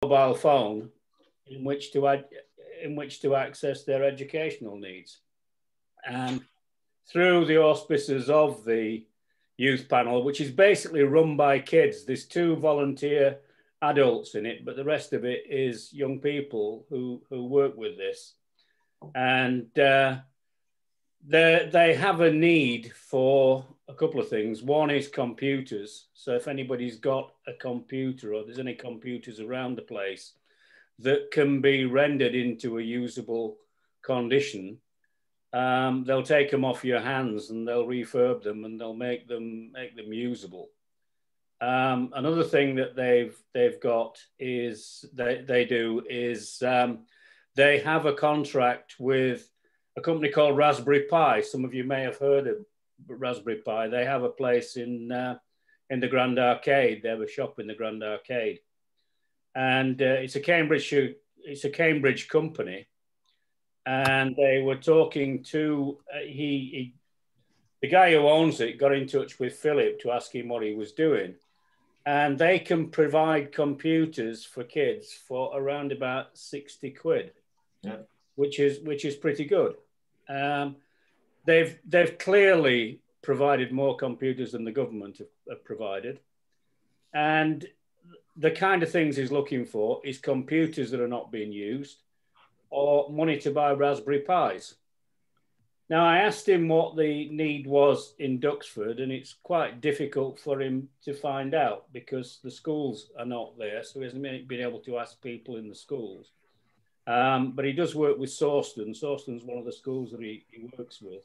mobile phone in which to access their educational needs. And through the auspices of the youth panel, which is basically run by kids, there's 2 volunteer adults in it, but the rest of it is young people who work with this. And they have a need for a couple of things. One is computers. So if anybody's got a computer or there's any computers around the place that can be rendered into a usable condition, they'll take them off your hands and they'll refurb them and they'll make them usable. Another thing that they've got is they have a contract with a company called Raspberry Pi. Some of you may have heard of Raspberry Pi. They have a place in the Grand Arcade. They have a shop in the Grand Arcade, and it's a Cambridge company. And they were talking to the guy who owns it got in touch with Philip to ask him what he was doing. And they can provide computers for kids for around about 60 quid, yeah, which is pretty good. They've clearly provided more computers than the government have provided. And the kind of things he's looking for is computers that are not being used or money to buy Raspberry Pis. Now, I asked him what the need was in Duxford, and it's quite difficult for him to find out because the schools are not there, so he hasn't been able to ask people in the schools. But he does work with Sawston. Sawston's one of the schools that he works with.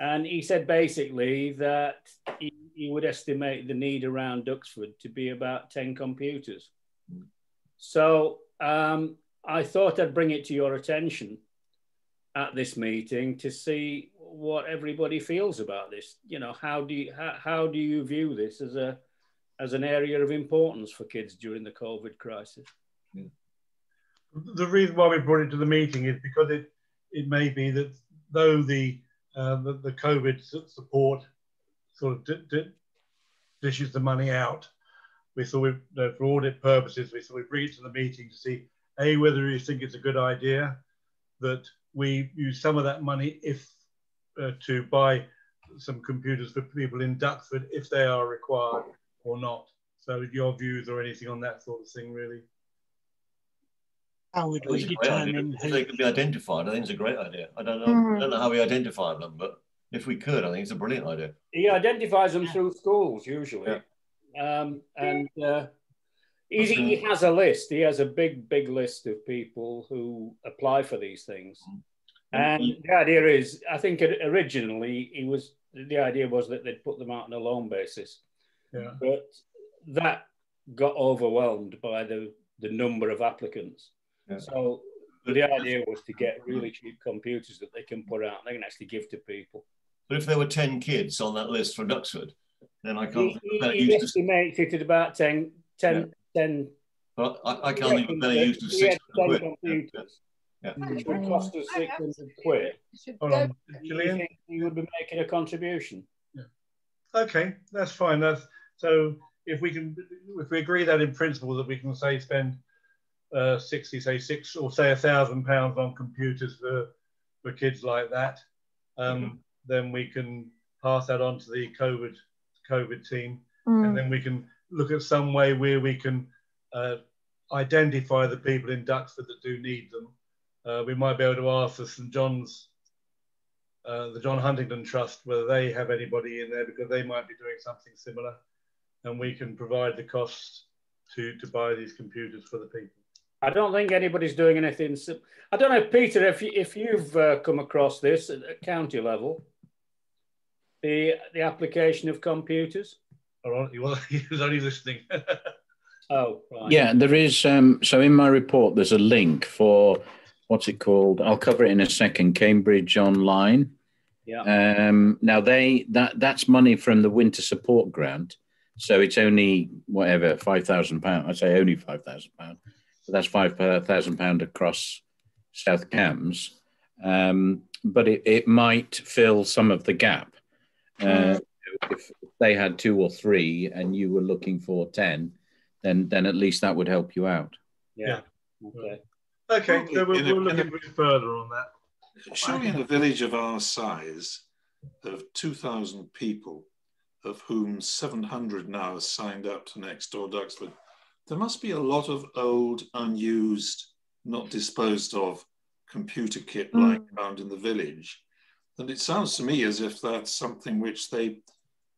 And he said basically that he would estimate the need around Duxford to be about 10 computers. So I thought I'd bring it to your attention at this meeting to see what everybody feels about this. You know, how do you view this as an area of importance for kids during the COVID crisis? Yeah. The reason why we brought it to the meeting is because it may be that though the COVID support sort of dishes the money out, we thought for audit purposes, we thought we'd bring it to the meeting to see whether you think it's a good idea that we use some of that money to buy some computers for people in Duxford if they are required or not. So your views or anything on that sort of thing, really? How would we determine if they could be identified? I think it's a great idea. I don't know how we identify them, but if we could, I think it's a brilliant idea. He identifies them through schools usually, yeah. He has a list. He has a big list of people who apply for these things. And the idea is, I think originally the idea was that they'd put them out on a loan basis. Yeah. But that got overwhelmed by the number of applicants. Yeah. So the idea was to get really cheap computers that they can put out and they can actually give to people. But if there were 10 kids on that list for Duxford, then I can't he estimates it at about 10. Well, I can't think of better use of 6 quid. Computers. Yeah. Which would cost us 600 quid. Hold on, Gillian. You would be making a contribution. Yeah. Okay, that's fine. So if we agree that in principle that we can spend 60, say £6 or say £1,000 on computers for kids like that, then we can pass that on to the COVID team, and then we can look at some way where we can identify the people in Duxford that do need them. We might be able to ask the St John's, the John Huntington Trust, whether they have anybody in there because they might be doing something similar, and we can provide the costs to buy these computers for the people. I don't think anybody's doing anything. I don't know, Peter, if you've come across this at county level, the application of computers. All right, he was only listening. Oh, right. Yeah, there is. So in my report, there's a link for what's it called? I'll cover it in a second. Cambridge Online. Yeah. Now that's money from the winter support grant, so it's only whatever £5,000. I say only £5,000, but that's £5,000 across South Cambs. But it might fill some of the gap. If they had 2 or 3 and you were looking for 10, then at least that would help you out. Yeah. Okay. Okay, so Probably we'll look into it further on that. Surely in a village of our size, of 2,000 people, of whom 700 now are signed up to Nextdoor Duxford, there must be a lot of old, unused, not disposed of computer kit lying around in the village. And it sounds to me as if that's something which they,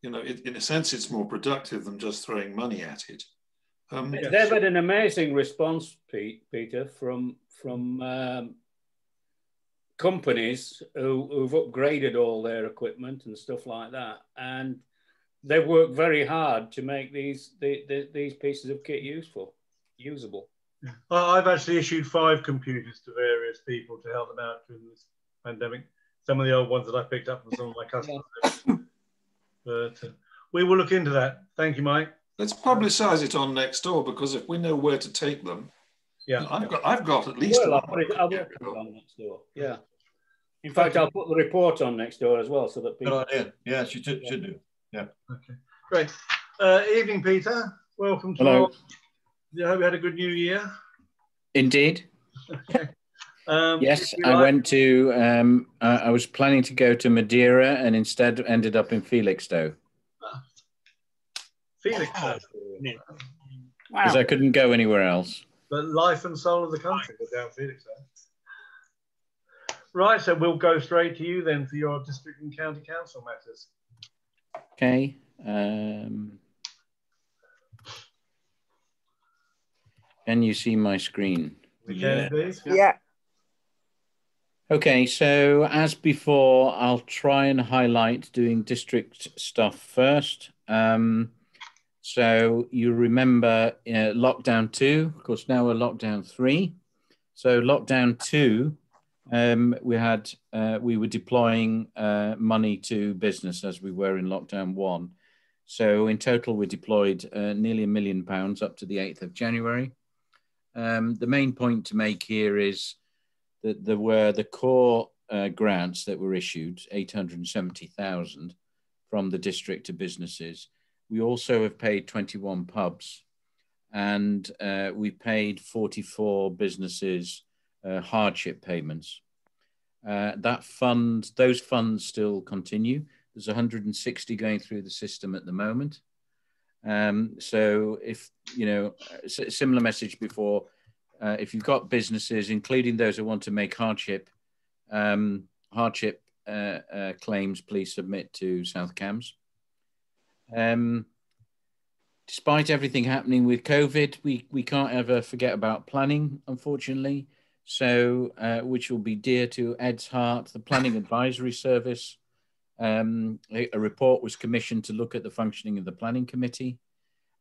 in a sense, it's more productive than just throwing money at it. They've had an amazing response, Peter, from companies who've upgraded all their equipment and stuff like that, and they've worked very hard to make these pieces of kit usable. I've actually issued 5 computers to various people to help them out during this pandemic. Some of the old ones that I picked up from some of my customers. Yeah. But we will look into that. Thank you, Mike. Let's publicise it on Nextdoor, because if we know where to take them, yeah, I've got at least. Well, I'll put it on Nextdoor. Yeah. In fact, I'll put the report on Nextdoor as well, so that people. Good idea. Yeah, should do. Yeah. Okay. Great. Evening, Peter. Welcome to. Hello. I hope you had a good New Year. Indeed. Okay. Yes, I went to. I was planning to go to Madeira, and instead ended up in Felixstowe. Felixstowe. Because I couldn't go anywhere else. The life and soul of the country was down Felixstowe. Right, so we'll go straight to you then for your district and county council matters. Okay. Can you see my screen? We can indeed. Yeah. Okay, so as before, I'll try and highlight doing district stuff first. So you remember lockdown 2, of course, now we're lockdown 3. So lockdown 2, we were deploying money to business as we were in lockdown 1. So in total, we deployed nearly £1 million up to the 8th of January. The main point to make here is that there were the core grants that were issued, 870,000 from the district to businesses. We also have paid 21 pubs, and we paid 44 businesses hardship payments. Those funds still continue. There's 160 going through the system at the moment. So if, similar message before, if you've got businesses, including those who want to make hardship claims, please submit to South Cams. Despite everything happening with COVID, we can't ever forget about planning, unfortunately. So, which will be dear to Ed's heart, the Planning Advisory Service. A report was commissioned to look at the functioning of the Planning Committee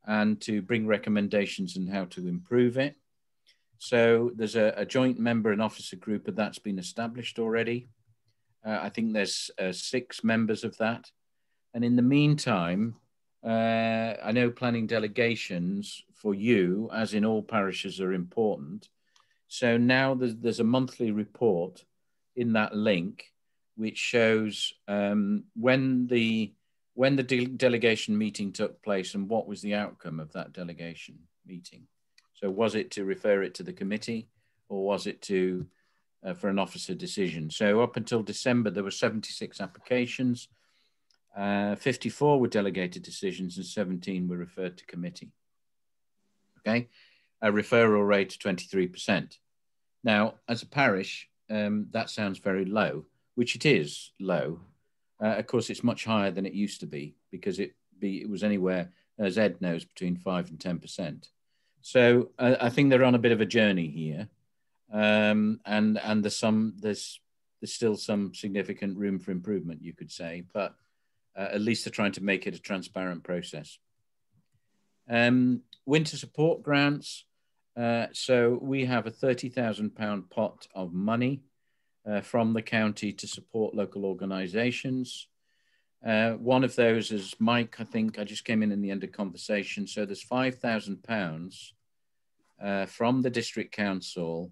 and to bring recommendations on how to improve it. So there's a joint member and officer group, and that's been established already. I think there's 6 members of that. And in the meantime, I know planning delegations for you, as in all parishes, are important. So now there's a monthly report in that link, which shows when the delegation meeting took place and what was the outcome of that delegation meeting. So was it to refer it to the committee, or was it to for an officer decision? So up until December, there were 76 applications, 54 were delegated decisions, and 17 were referred to committee. Okay, a referral rate of 23%. Now, as a parish, that sounds very low, which it is low. Of course, it's much higher than it used to be, because it was anywhere, as Ed knows, between 5 and 10%. So I think they're on a bit of a journey here, and there's still some significant room for improvement, you could say, but at least they're trying to make it a transparent process. Winter support grants. So we have a £30,000 pot of money from the county to support local organisations. One of those is Mike, I think I just came in the end of conversation. So there's £5,000 from the district council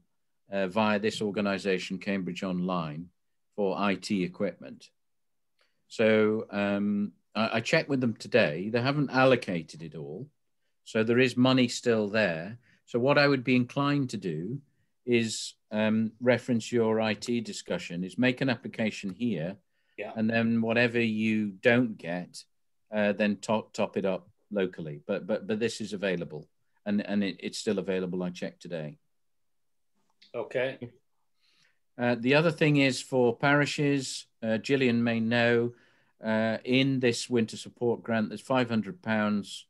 via this organisation, Cambridge Online, for IT equipment. So I checked with them today. They haven't allocated it all. So there is money still there. So what I would be inclined to do is reference your IT discussion, is make an application here, and then whatever you don't get, then top it up locally. But this is available, and it's still available. I checked today. Okay. The other thing is for parishes, Gillian may know, in this winter support grant, there's £500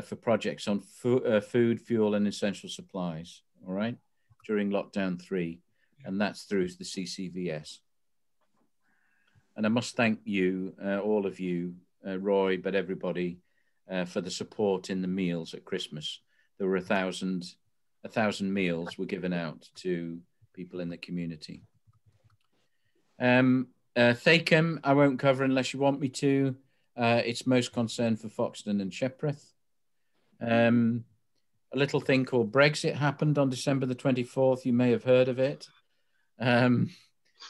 for projects on food, fuel, and essential supplies. All right, during lockdown 3, and that's through the CCVS. And I must thank you, all of you, Roy, but everybody, for the support in the meals at Christmas. There were 1,000 meals were given out to people in the community. Thacum, I won't cover unless you want me to. It's most concerned for Foxton and Sheppreth. A little thing called Brexit happened on December the 24th. You may have heard of it.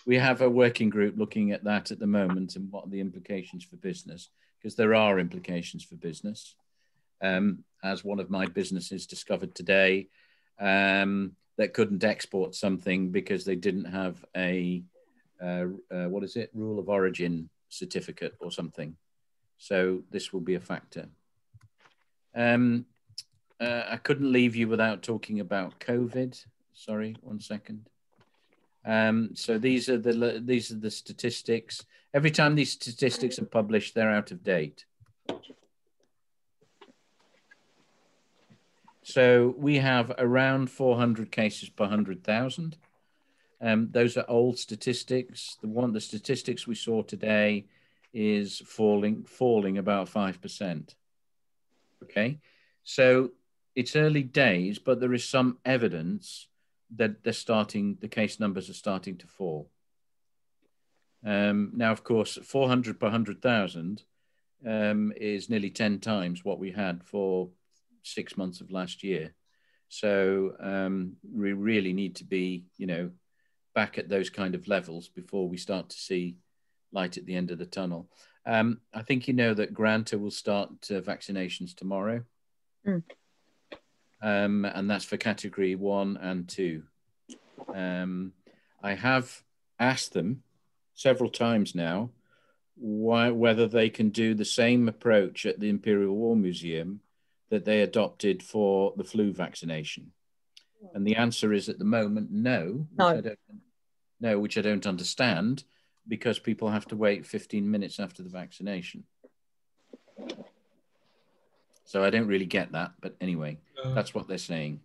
We have a working group looking at that at the moment and what are the implications for business, because there are implications for business. As one of my businesses discovered today, that couldn't export something because they didn't have a, what is it, rule of origin certificate or something. So this will be a factor. I couldn't leave you without talking about COVID. Sorry, 1 second. So these are the statistics. Every time these statistics are published, they're out of date. So we have around 400 cases per 100,000. Those are old statistics. The statistics we saw today is falling about 5%. Okay, so it's early days, but there is some evidence that the case numbers are starting to fall. Now, of course, 400 per 100,000 is nearly 10 times what we had for 6 months of last year. So we really need to be, back at those kind of levels before we start to see light at the end of the tunnel. I think you know that Granta will start vaccinations tomorrow. And that's for category 1 and 2. I have asked them several times now whether they can do the same approach at the Imperial War Museum that they adopted for the flu vaccination. And the answer is at the moment, no. Which I don't understand, because people have to wait 15 minutes after the vaccination. So I don't really get that, but anyway, that's what they're saying.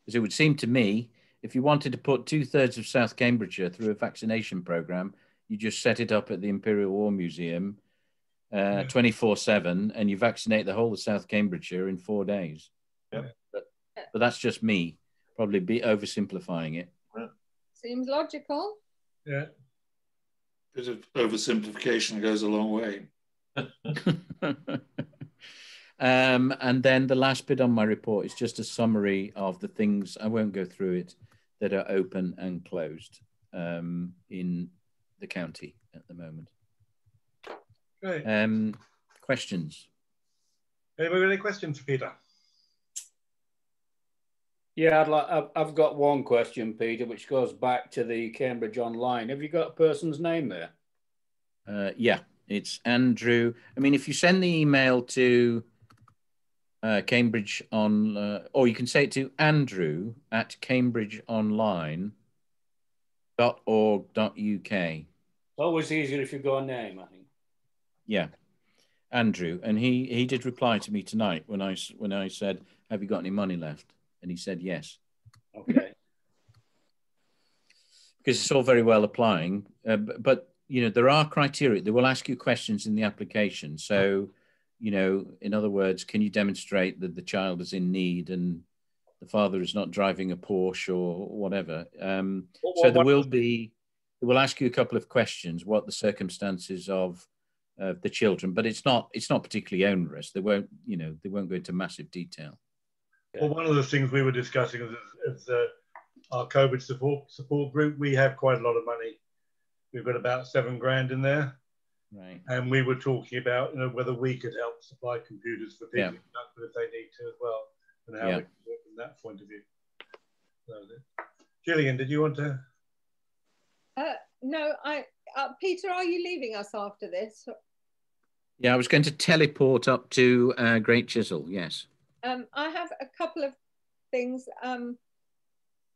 Because it would seem to me, if you wanted to put 2/3 of South Cambridgeshire through a vaccination programme, you just set it up at the Imperial War Museum 24/7, and you vaccinate the whole of South Cambridgeshire in 4 days. Yep. But that's just me, probably be oversimplifying it. Seems logical. Yeah. Bit of oversimplification goes a long way. And then the last bit on my report is just a summary of the things, I won't go through it, that are open and closed in the county at the moment. Great. Questions? Anybody got any questions for Peter? Yeah, I've got one question, Peter, which goes back to the Cambridge Online. Have you got a person's name there? Yeah, it's Andrew. I mean, if you send the email to Cambridge on, or you can say it to Andrew at cambridgeonline.org.uk. Always easier if you go a name, I think. Yeah, Andrew, and he did reply to me tonight when I said, "Have you got any money left?" And he said yes. Okay. Because it's all very well applying, but there are criteria. They will ask you questions in the application. So, in other words, can you demonstrate that the child is in need and the father is not driving a Porsche or whatever? So they will ask you a couple of questions. What the circumstances of the children, but it's not particularly onerous. They won't go into massive detail. Well, one of the things we were discussing is our COVID support group. We have quite a lot of money. We've got about $7,000 in there. Right. And we were talking about whether we could help supply computers for people if they need to as well. and how we can work from that point of view. That was it. Gillian, did you want to? No, Peter, are you leaving us after this? Yeah, I was going to teleport up to Great Chisel, yes. I have a couple of things.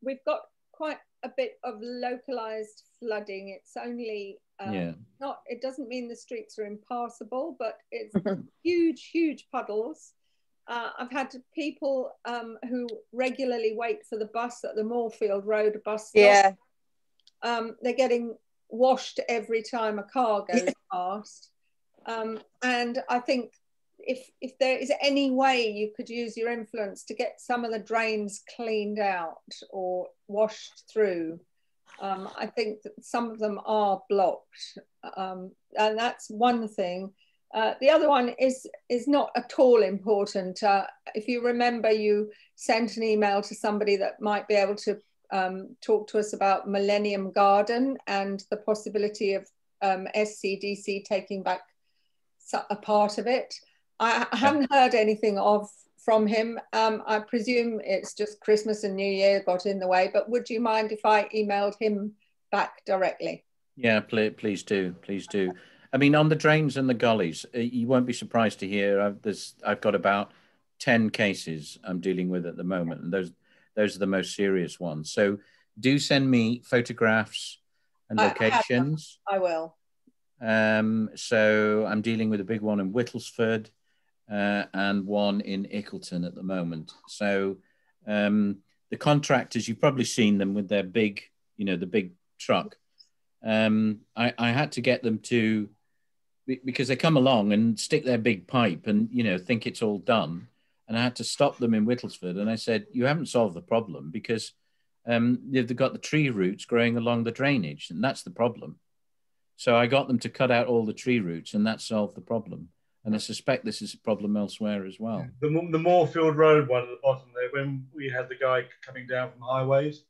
We've got quite a bit of localized flooding. It's only it doesn't mean the streets are impassable, but it's huge puddles. I've had people who regularly wait for the bus at the Moorfield Road bus stop. Yeah. They're getting washed every time a car goes past. And I think if there is any way you could use your influence to get some of the drains cleaned out or washed through, I think that some of them are blocked. And that's one thing. The other one is not at all important. If you remember, you sent an email to somebody that might be able to talk to us about Millennium Garden and the possibility of SCDC taking back a part of it. I haven't heard anything from him. I presume it's just Christmas and New Year got in the way, but would you mind if I emailed him back directly? Yeah, please do. I mean, on the drains and the gullies, you won't be surprised to hear I've got about 10 cases I'm dealing with at the moment, and those are the most serious ones. So do send me photographs and locations. I will. So I'm dealing with a big one in Whittlesford and one in Ickleton at the moment. So the contractors, you've probably seen them with their big, the big truck. I had to get them to, because they come along and stick their big pipe and, think it's all done. And I had to stop them in Whittlesford. And I said, you haven't solved the problem because they've got the tree roots growing along the drainage. And that's the problem. So I got them to cut out all the tree roots and that solved the problem. And I suspect this is a problem elsewhere as well. The Moorfield Road one at the bottom there, when we had the guy coming down from highways,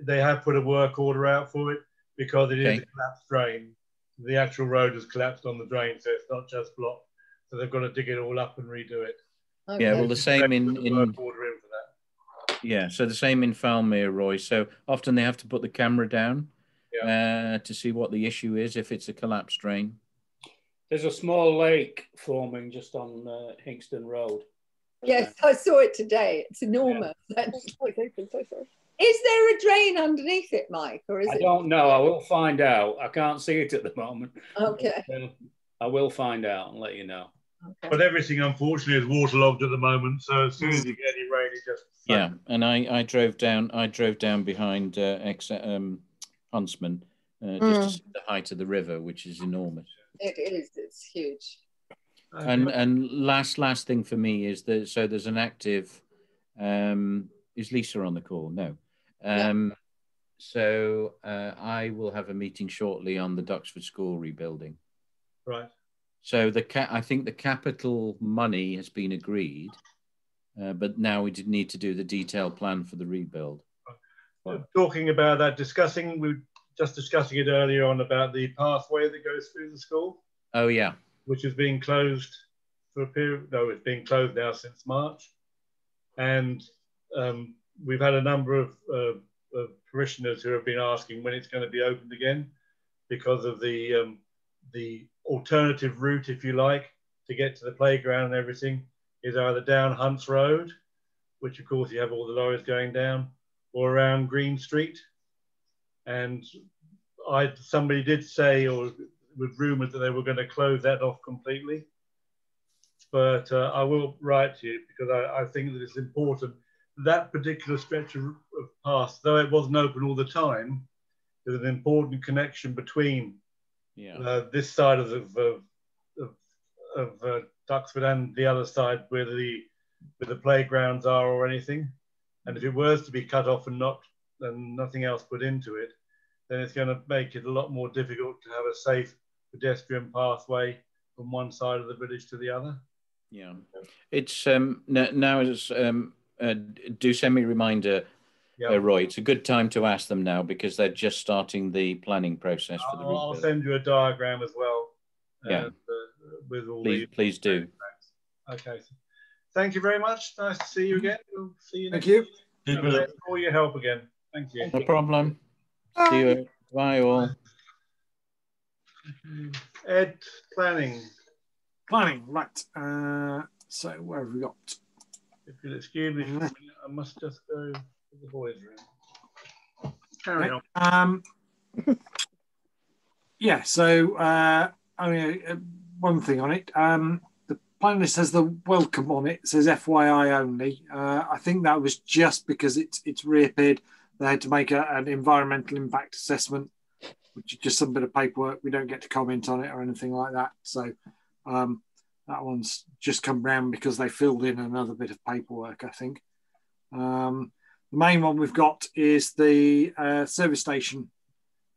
they have put a work order out for it because it is a collapsed drain. The actual road has collapsed on the drain, so it's not just blocked. So they've got to dig it all up and redo it. Okay. Yeah, well, the same in work order in for that. Yeah, so the same in Falmere, Roy. So often they have to put the camera down to see what the issue is, if it's a collapsed drain. There's a small lake forming just on Hinkston Road. Yes, I saw it today. It's enormous. Yeah. Is there a drain underneath it, Mike? Or is I don't know. I will find out. I can't see it at the moment. Okay. I will find out and let you know. Okay. But everything, unfortunately, is waterlogged at the moment. So as soon as you get any rain, it just... Yeah, and I drove down behind Huntsman just to see the height of the river, which is enormous. It is. It's huge. And last thing for me is that there's an active. Is Lisa on the call? No. So I will have a meeting shortly on the Duxford School rebuilding. Right. So I think the capital money has been agreed, but now we need to do the detailed plan for the rebuild. Talking about that, we were just discussing it earlier on about the pathway that goes through the school. Oh yeah. Which has been closed for a period. No, it's been closed now since March, and we've had a number of parishioners who have been asking when it's going to be opened again, because of the alternative route, if you like, to get to the playground and everything is either down Hunts Road, which of course you have all the lorries going down, or around Green Street. And somebody did say, or was rumoured, that they were going to close that off completely. But I will write to you because I think that it's important. That particular stretch of path, though it wasn't open all the time, there's an important connection between this side of Duxford and the other side where the playgrounds are or anything. And if it was to be cut off and nothing else put into it, then it's going to make it a lot more difficult to have a safe pedestrian pathway from one side of the village to the other. Yeah, it's now it's do send me a reminder, Roy. It's a good time to ask them now because they're just starting the planning process for the rebuild. I'll send you a diagram as well. Yeah, with all please do. Okay. thank you very much. Nice to see you again. We'll see you next Thank you. week. Thanks for all your help again. Thank you. No problem. See you. Bye all. Ed, planning. Planning, right. So where have we got? If you'll excuse me for a minute, I must just go to the boys' room. Carry on. Yeah, so I mean, one thing on it. The plan list has the welcome on it. It says FYI only. I think that was just because it's reappeared. They had to make an environmental impact assessment, which is just some bit of paperwork. We don't get to comment on it or anything like that. So that one's just come round because they filled in another bit of paperwork, I think. The main one we've got is the service station,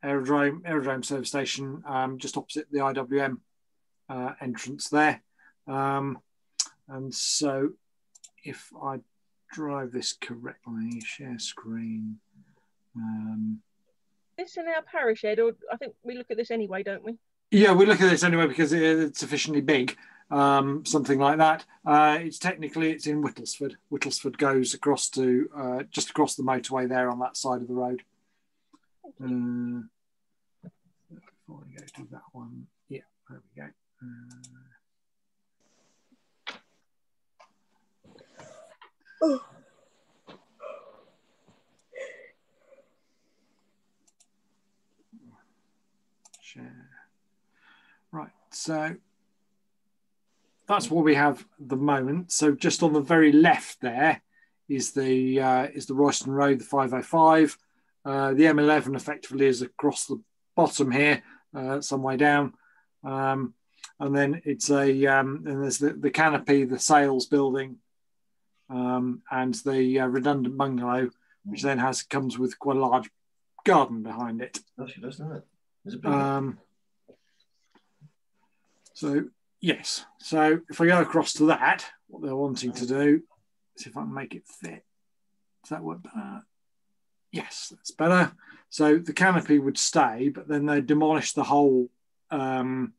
aerodrome service station, just opposite the IWM entrance there. And so if I drive this correctly, share screen. This in our parish, Ed, or I think we look at this anyway, don't we? Yeah, we look at this anyway because it's sufficiently big, something like that. It's in Whittlesford. Whittlesford goes across to just across the motorway there on that side of the road. Before we go to that one, yeah, there we go. Share. Right, so that's what we have at the moment. So just on the very left there is the Royston Road, the 505. The M11 effectively is across the bottom here, some way down, and then it's and there's the canopy, the sales building, and the redundant bungalow, which then comes with quite a large garden behind it. Actually, doesn't it? Is it big? So yes, so if I go across to that, what they're wanting to do, see if I can make it fit. Does that work better? Yes, that's better. So the canopy would stay, but then they demolish the whole the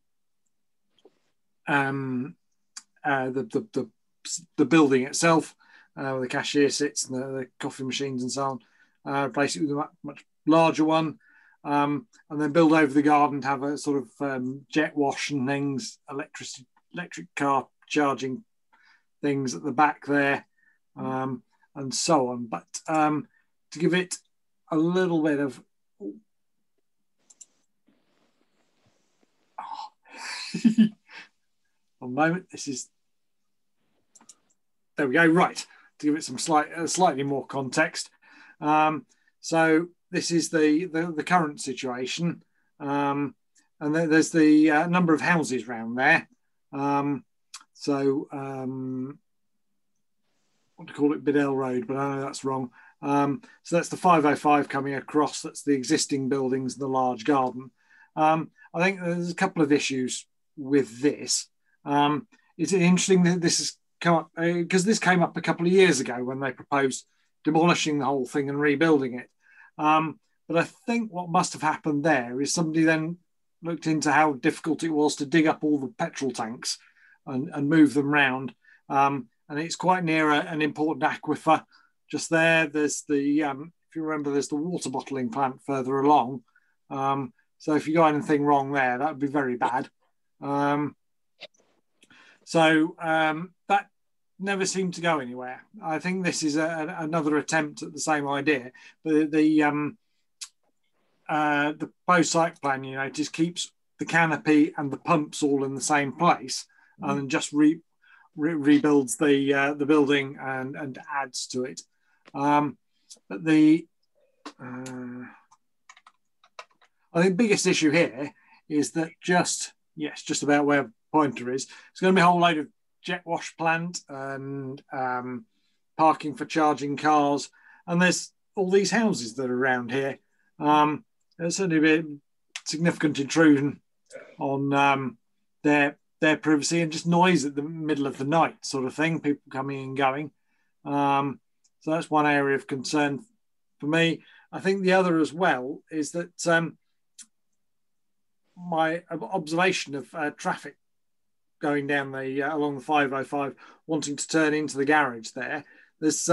building itself, where the cashier sits and the coffee machines and so on. Replace it with a much larger one. And then build over the garden to have a sort of jet wash and things, electric car charging things at the back there, and so on. But to give it a little bit of one moment, there we go. Right, to give it some slightly more context. So this is the current situation, and there's the number of houses around there. So what to call it, Biddell Road, but I know that's wrong. So that's the 505 coming across. That's the existing buildings, the large garden. I think there's a couple of issues with this. It's interesting that this has come up because this came up a couple of years ago when they proposed demolishing the whole thing and rebuilding it. But I think what must have happened there is somebody then looked into how difficult it was to dig up all the petrol tanks and move them round. And it's quite near an important aquifer. Just there, there's the, if you remember, there's the water bottling plant further along. So if you got anything wrong there, that would be very bad. That never seemed to go anywhere. I think this is another attempt at the same idea. The proposed site plan, just keeps the canopy and the pumps all in the same place, and then just rebuilds the building and adds to it. But I think the biggest issue here is that just about where pointer is, it's going to be a whole load of jet wash plant and parking for charging cars, and there's all these houses that are around here. There's certainly a significant intrusion on their privacy and just noise at the middle of the night, sort of thing. People coming and going. So that's one area of concern for me. I think the other as well is that my observation of traffic going down the along the 505, wanting to turn into the garage there. There's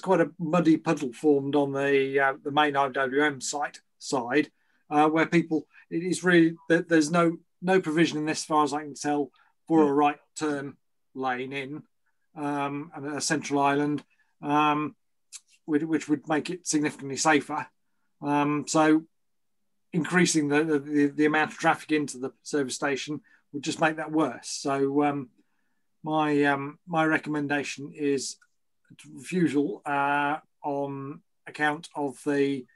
quite a muddy puddle formed on the main IWM side where people, it is really, there's no provision in this, as far as I can tell, for a right turn lane in and a central island, which would make it significantly safer. So increasing the amount of traffic into the service station would just make that worse. So my recommendation is refusal on account of the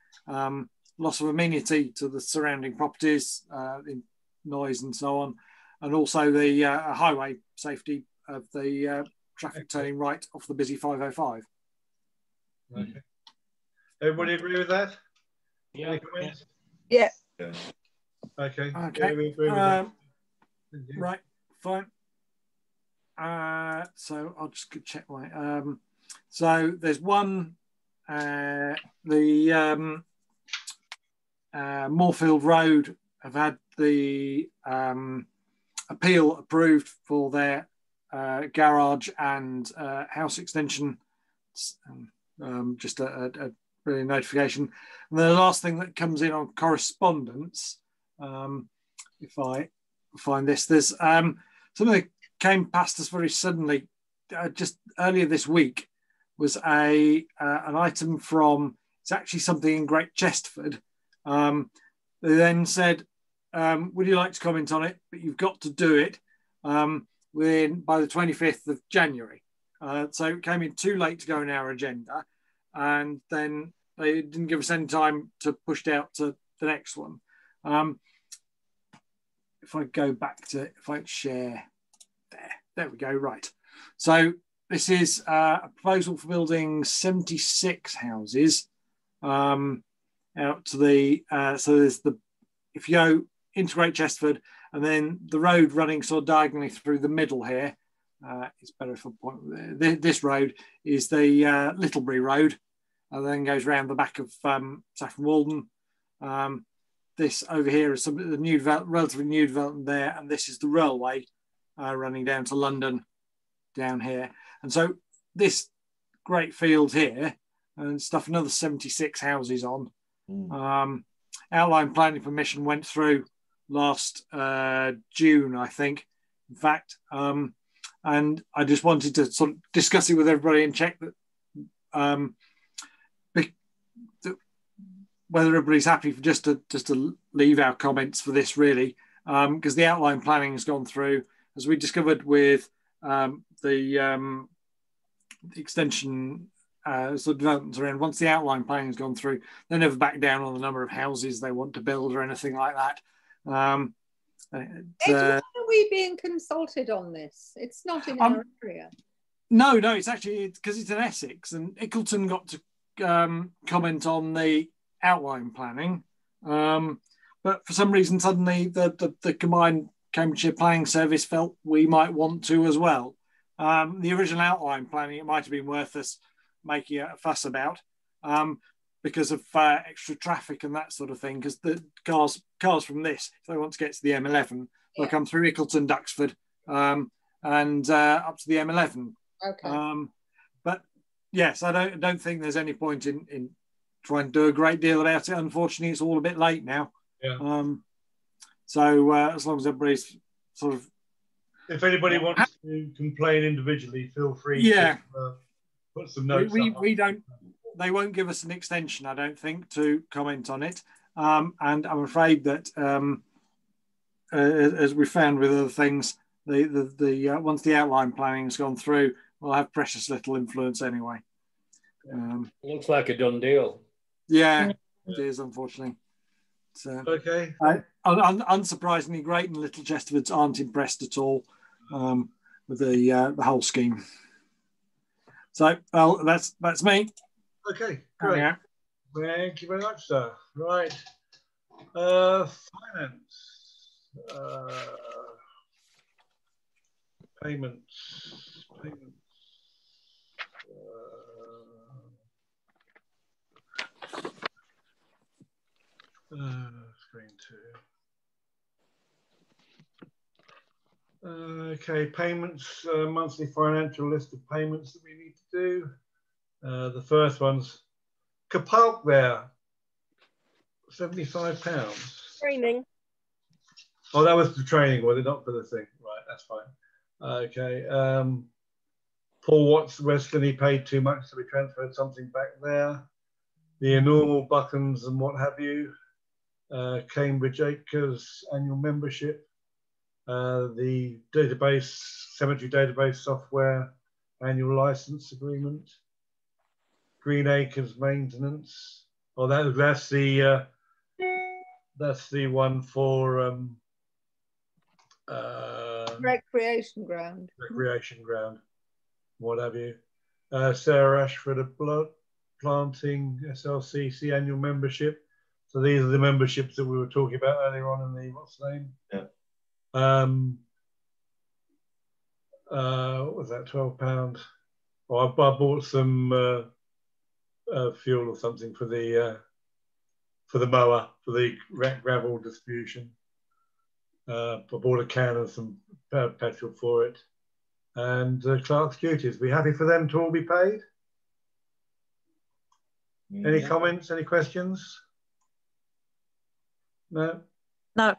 loss of amenity to the surrounding properties, in noise and so on, and also the highway safety of the traffic turning right off the busy 505. Okay. Everybody agree with that? Yeah. Any comments? Yeah. Yeah. Okay. Okay. Yeah, we agree with that. Right, fine. So I'll just check my. So there's one, the Moorfield Road have had the appeal approved for their garage and house extension. Just a brilliant notification. And the last thing that comes in on correspondence, if I find this, there's something that came past us very suddenly just earlier this week, was an item from, it's actually something in Great Chesterford. They then said, would you like to comment on it? But you've got to do it by the 25th of January. So it came in too late to go in our agenda, and then they didn't give us any time to push it out to the next one. If I go back to, if I share, there we go, right. So this is a proposal for building 76 houses out to the, so there's the, if you go into Great Chesterford, and then the road running sort of diagonally through the middle here, it's better if I point there. This road is the Littlebury Road, and then goes round the back of Saffron Walden. This over here is some of the new relatively new development there, and this is the railway running down to London down here. And so this great field here, and stuff another 76 houses on. Outline planning permission went through last June, I think, in fact. And I just wanted to sort of discuss it with everybody and check that whether everybody's happy for just to leave our comments for this, really, because the outline planning has gone through, as we discovered with the extension sort of developments around. Once the outline planning has gone through, they never back down on the number of houses they want to build or anything like that. Ed, why are we being consulted on this? It's not in our area. No, it's actually because it's in Essex, and Ickleton got to comment on the outline planning, but for some reason suddenly the combined Cambridgeshire Planning Service felt we might want to as well. The original outline planning, it might have been worth us making a fuss about because of extra traffic and that sort of thing, because the cars from this, if they want to get to the M11, they'll come through Ickleton, Duxford, and up to the M11. Okay. But yes, I don't think there's any point in trying to do a great deal about it. Unfortunately, it's all a bit late now. Yeah. So as long as everybody's sort of, if anybody wants to complain individually, feel free. Yeah. To put some notes. We don't. They won't give us an extension, I don't think, to comment on it. And I'm afraid that, as we found with other things, the once the outline planning has gone through, we'll have precious little influence anyway. Looks like a done deal. Yeah, it is, unfortunately. So, okay. Unsurprisingly, Great and Little Chesterfords aren't impressed at all with the whole scheme. So, well, that's me. Okay, great. Yeah. Thank you very much, sir. Right. Finance. Payments. Screen 2. Okay, payments, monthly financial list of payments that we need to do. The first one's Kapalk there, £75. Training. Oh, that was the training, was it? Not for the thing. Right, that's fine. Okay. Paul Watts, Western, he paid too much, so we transferred something back there. The normal buttons and what have you. Cambridge Acres annual membership. The database, cemetery database software annual license agreement. Green Acres maintenance. Oh, that's the one for Recreation ground. Recreation ground, what have you. Sarah Ashford, a blood planting SLCC annual membership. So these are the memberships that we were talking about earlier on in the, what's the name? Yeah. What was that, £12? Oh, I bought some fuel or something for the mower, for the gravel distribution. I bought a can of some petrol for it. And Clerk's duties, we happy for them to all be paid? Any comments, any questions? No? No.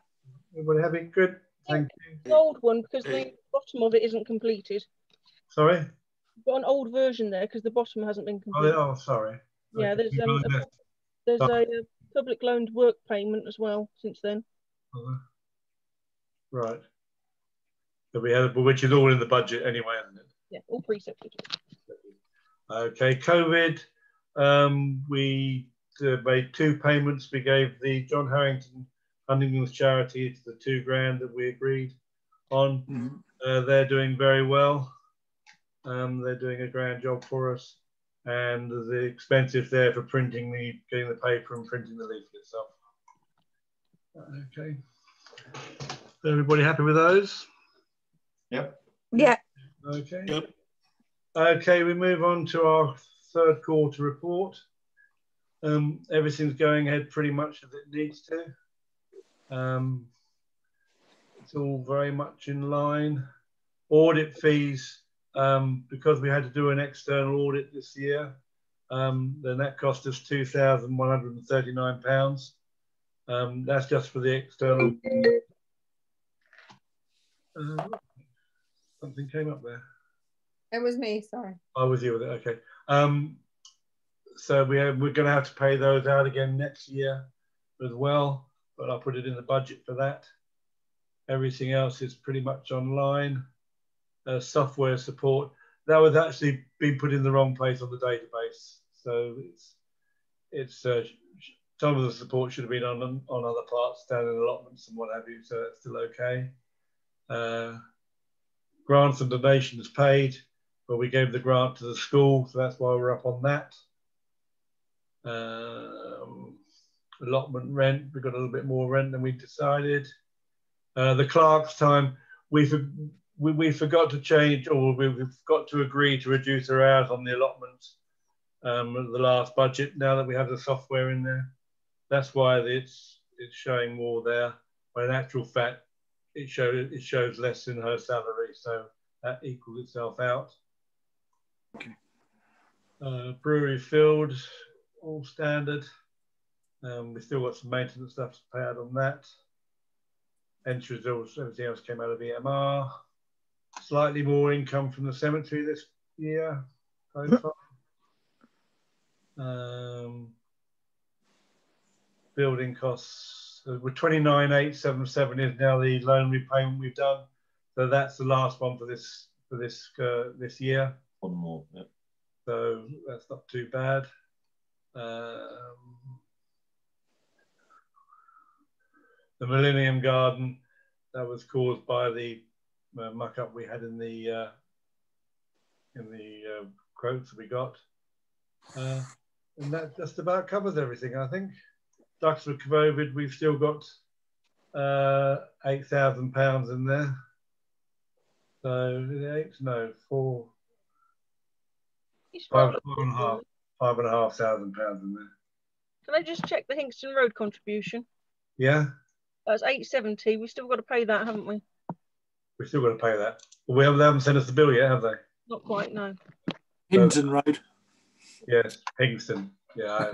Everybody happy? Good, thank you. The old one, because the bottom of it isn't completed. Sorry? You've got an old version there because the bottom hasn't been completed. Oh, sorry. Yeah, Okay. there's a public loaned work payment as well since then. Right. So we had, which is all in the budget anyway, isn't it? Yeah, all precepted. Okay, COVID. We made 2 payments. We gave the John Harrington Huntington's charity to the £2,000 that we agreed on. They're doing very well. They're doing a grand job for us. And the expenses there for printing getting the paper and printing the leaflet itself. Okay. Everybody happy with those? Yep. Yeah. Okay. Yep. Okay, we move on to our third quarter report. Everything's going ahead pretty much as it needs to. It's all very much in line. Audit fees, because we had to do an external audit this year, then that cost us £2,139. That's just for the external. Something came up there. It was me, sorry. I was you with it, okay. So we're going to have to pay those out again next year as well, but I'll put it in the budget for that. Everything else is pretty much online. Software support, that was actually been put in the wrong place on the database. So it's some of the support should have been on other parts, down in allotments and what have you, so it's still okay. Grants and donations paid, but we gave the grant to the school, so that's why we're up on that. Allotment rent, we got a little bit more rent than we decided. The clerk's time, we forgot to change, or we've got to agree to reduce our hours on the allotments at the last budget, now that we have the software in there. That's why it's showing more there, but in actual fact, it shows less in her salary, so that equals itself out. Okay. Brewery Field, all standard. We still got some maintenance stuff to pay out on that. Entry results, everything else came out of EMR. Slightly more income from the cemetery this year so far. Building costs, we're 29,877 is now the loan repayment we've done. So that's the last one for this year. One more. Yeah. So that's not too bad. The Millennium Garden, that was caused by the muck up we had in the quotes we got. And that just about covers everything, I think. Duxford COVID, we've still got £8,000 in there. So £5,500 in there. Can I just check the Hingston Road contribution? Yeah. That's 870. We've still got to pay that, haven't we? We're still going to pay that. Well, they haven't sent us the bill yet, have they? Not quite, no. Hinton Road. Yes, Hingston. Yeah,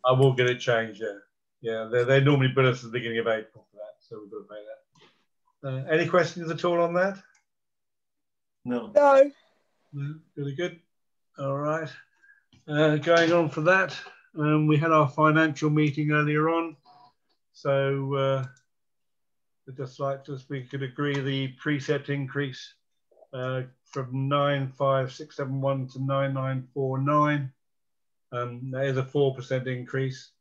I will get it changed. Yeah, yeah. They normally bill us at the beginning of April for that, so we've got to pay that. Any questions at all on that? No. No. No, really good. All right. Going on for that, we had our financial meeting earlier on, so I'd just like to, we could agree the precept increase from 95671 to 9949. That is a 4% increase.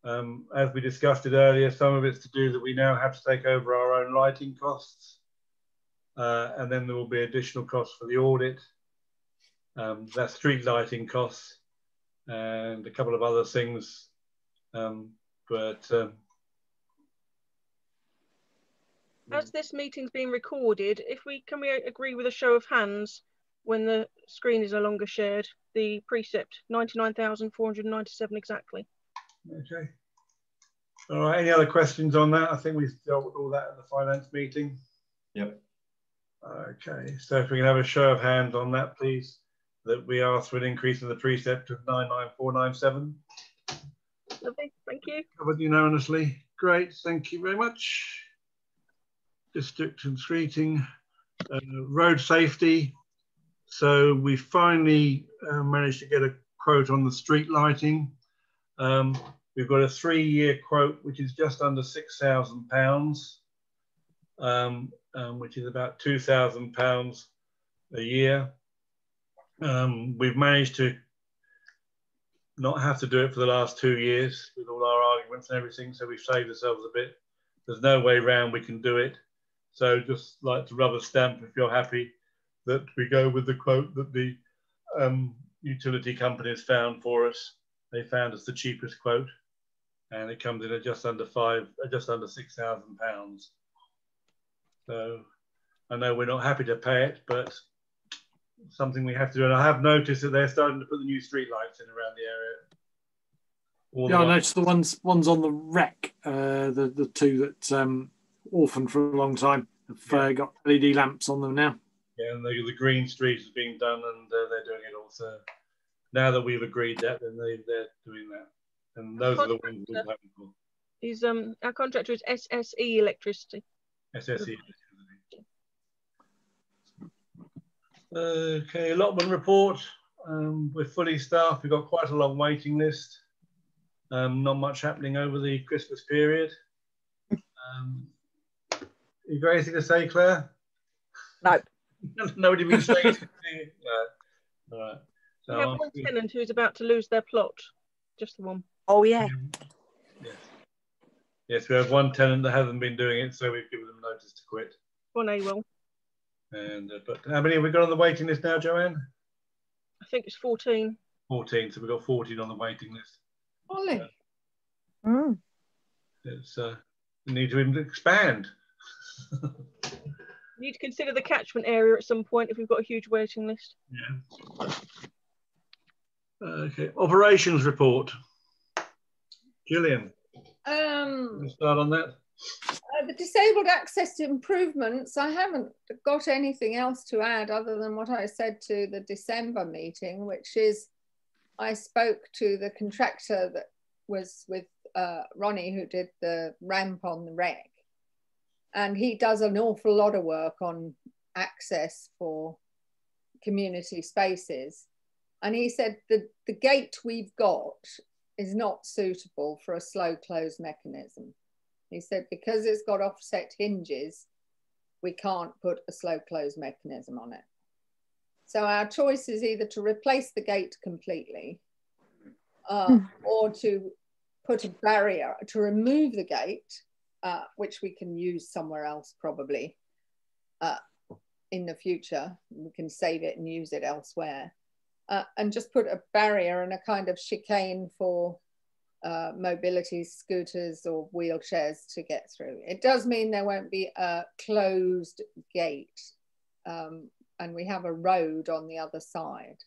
As we discussed it earlier, some of it's to do that we now have to take over our own lighting costs, and then there will be additional costs for the audit. That's street lighting costs and a couple of other things, As this meeting's being recorded, can we agree with a show of hands when the screen is no longer shared, the precept 99,497 exactly. Okay. All right. Any other questions on that? I think we've dealt with all that at the finance meeting. Yep. Okay. So if we can have a show of hands on that, please, that we ask for an increase in the precept of 99497. Lovely. Thank you. Covered unanimously. Great. Thank you very much. District and streeting, road safety. So we finally managed to get a quote on the street lighting. We've got a 3-year quote, which is just under £6,000, which is about £2,000 a year. We've managed to not have to do it for the last 2 years with all our arguments and everything, so we've saved ourselves a bit. There's no way around we can do it. So just like to rubber stamp if you're happy that we go with the quote that the utility companies found for us. They found us the cheapest quote, and it comes in at just under £6,000. So I know we're not happy to pay it, but something we have to do. And I have noticed that they're starting to put the new street lights in around the area. Yeah, I noticed the ones on the wreck, the two that orphaned for a long time, have got LED lamps on them now. Yeah, and the green street is being done, and they're doing it also. Now that we've agreed that, then they're doing that. And those are the ones we're paying for. Is our contractor is SSE Electricity. SSE. Okay, allotment report. We're fully staffed. We've got quite a long waiting list. Not much happening over the Christmas period. You got anything to say, Claire? No. Nobody been saying anything? No. All right. So we have one tenant who's about to lose their plot. Just the one. Oh, yeah. Yes. Yes, we have one tenant that hasn't been doing it, so we've given them notice to quit. One A will. And but how many have we got on the waiting list now, Joanne? I think it's 14. 14. So we've got 14 on the waiting list. Ollie. It's we need to expand. We need to consider the catchment area at some point if we've got a huge waiting list. Yeah. Okay. Operations report. Gillian. We'll start on that. The disabled access to improvements, I haven't got anything else to add other than what I said to the December meeting, which is I spoke to the contractor that was with Ronnie, who did the ramp on the wreck. And he does an awful lot of work on access for community spaces. And he said the gate we've got is not suitable for a slow close mechanism. He said, because it's got offset hinges, we can't put a slow close mechanism on it. So our choice is either to replace the gate completely or to put a barrier, to remove the gate, which we can use somewhere else probably in the future. We can save it and use it elsewhere. And just put a barrier and a kind of chicane for mobility scooters or wheelchairs to get through. It does mean there won't be a closed gate, and we have a road on the other side.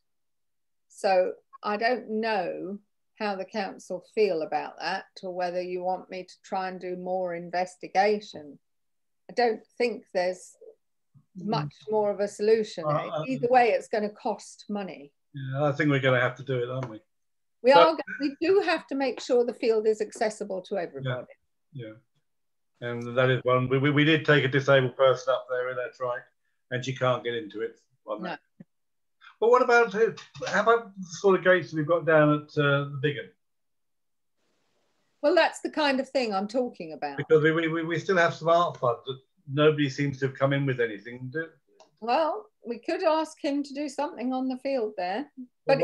So I don't know how the council feel about that, or whether you want me to try and do more investigation. I don't think there's much more of a solution. Either way, it's going to cost money. Yeah, I think we're going to have to do it, aren't we? We do have to make sure the field is accessible to everybody. Yeah. And that is one. We did take a disabled person up there in that trike, and she can't get into it. No. But what about how about the sort of gates we've got down at the Bigham? Well, that's the kind of thing I'm talking about. Because we still have some art funds that nobody seems to have come in with anything. Well, we could ask him to do something on the field there, but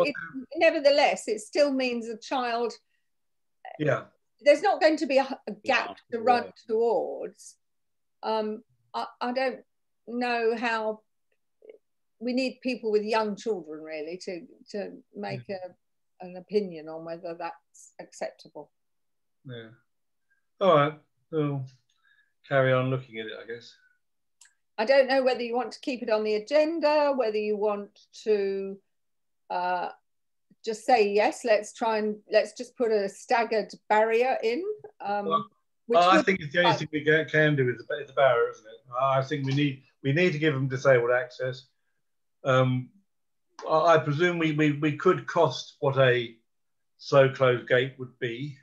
nevertheless, it still means a child. Yeah. There's not going to be a gap to run towards. I don't know how. We need people with young children really to make an opinion on whether that's acceptable. Yeah. All right. We'll carry on looking at it, I guess. I don't know whether you want to keep it on the agenda, whether you want to just say yes. Let's just put a staggered barrier in. I think it's the only thing we can do is the barrier, isn't it? I think we need to give them disabled access. I presume we could cost what a slow close gate would be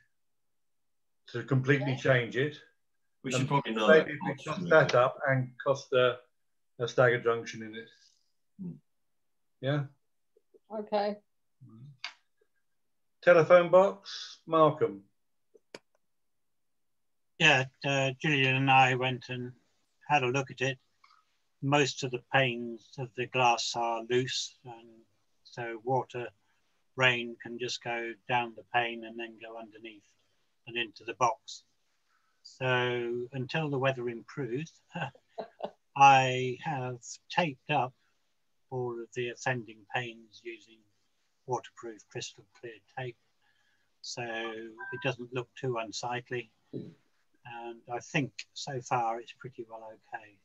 to completely change it. We should probably know maybe we cost that up and cost a staggered junction in it. Yeah. Okay. Telephone box, Markham. Yeah, Gillian and I went and had a look at it. Most of the panes of the glass are loose, and so water, rain can just go down the pane and then go underneath and into the box. So until the weather improves, I have taped up all of the offending panes using waterproof crystal clear tape, so it doesn't look too unsightly. And I think so far it's pretty well okay.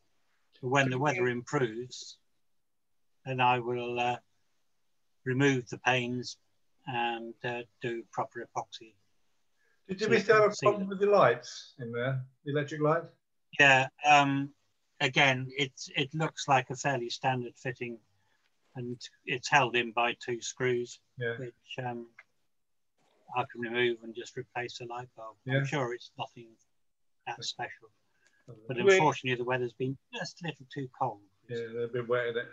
But when the weather improves, then I will remove the panes and do proper epoxy. Did we still have a problem with the lights in there, the electric lights? Yeah, again, it looks like a fairly standard fitting, and it's held in by 2 screws, which I can remove and just replace the light bulb. I'm sure it's nothing that special. But unfortunately, the weather's been just a little too cold. Yeah, they've been wet in it.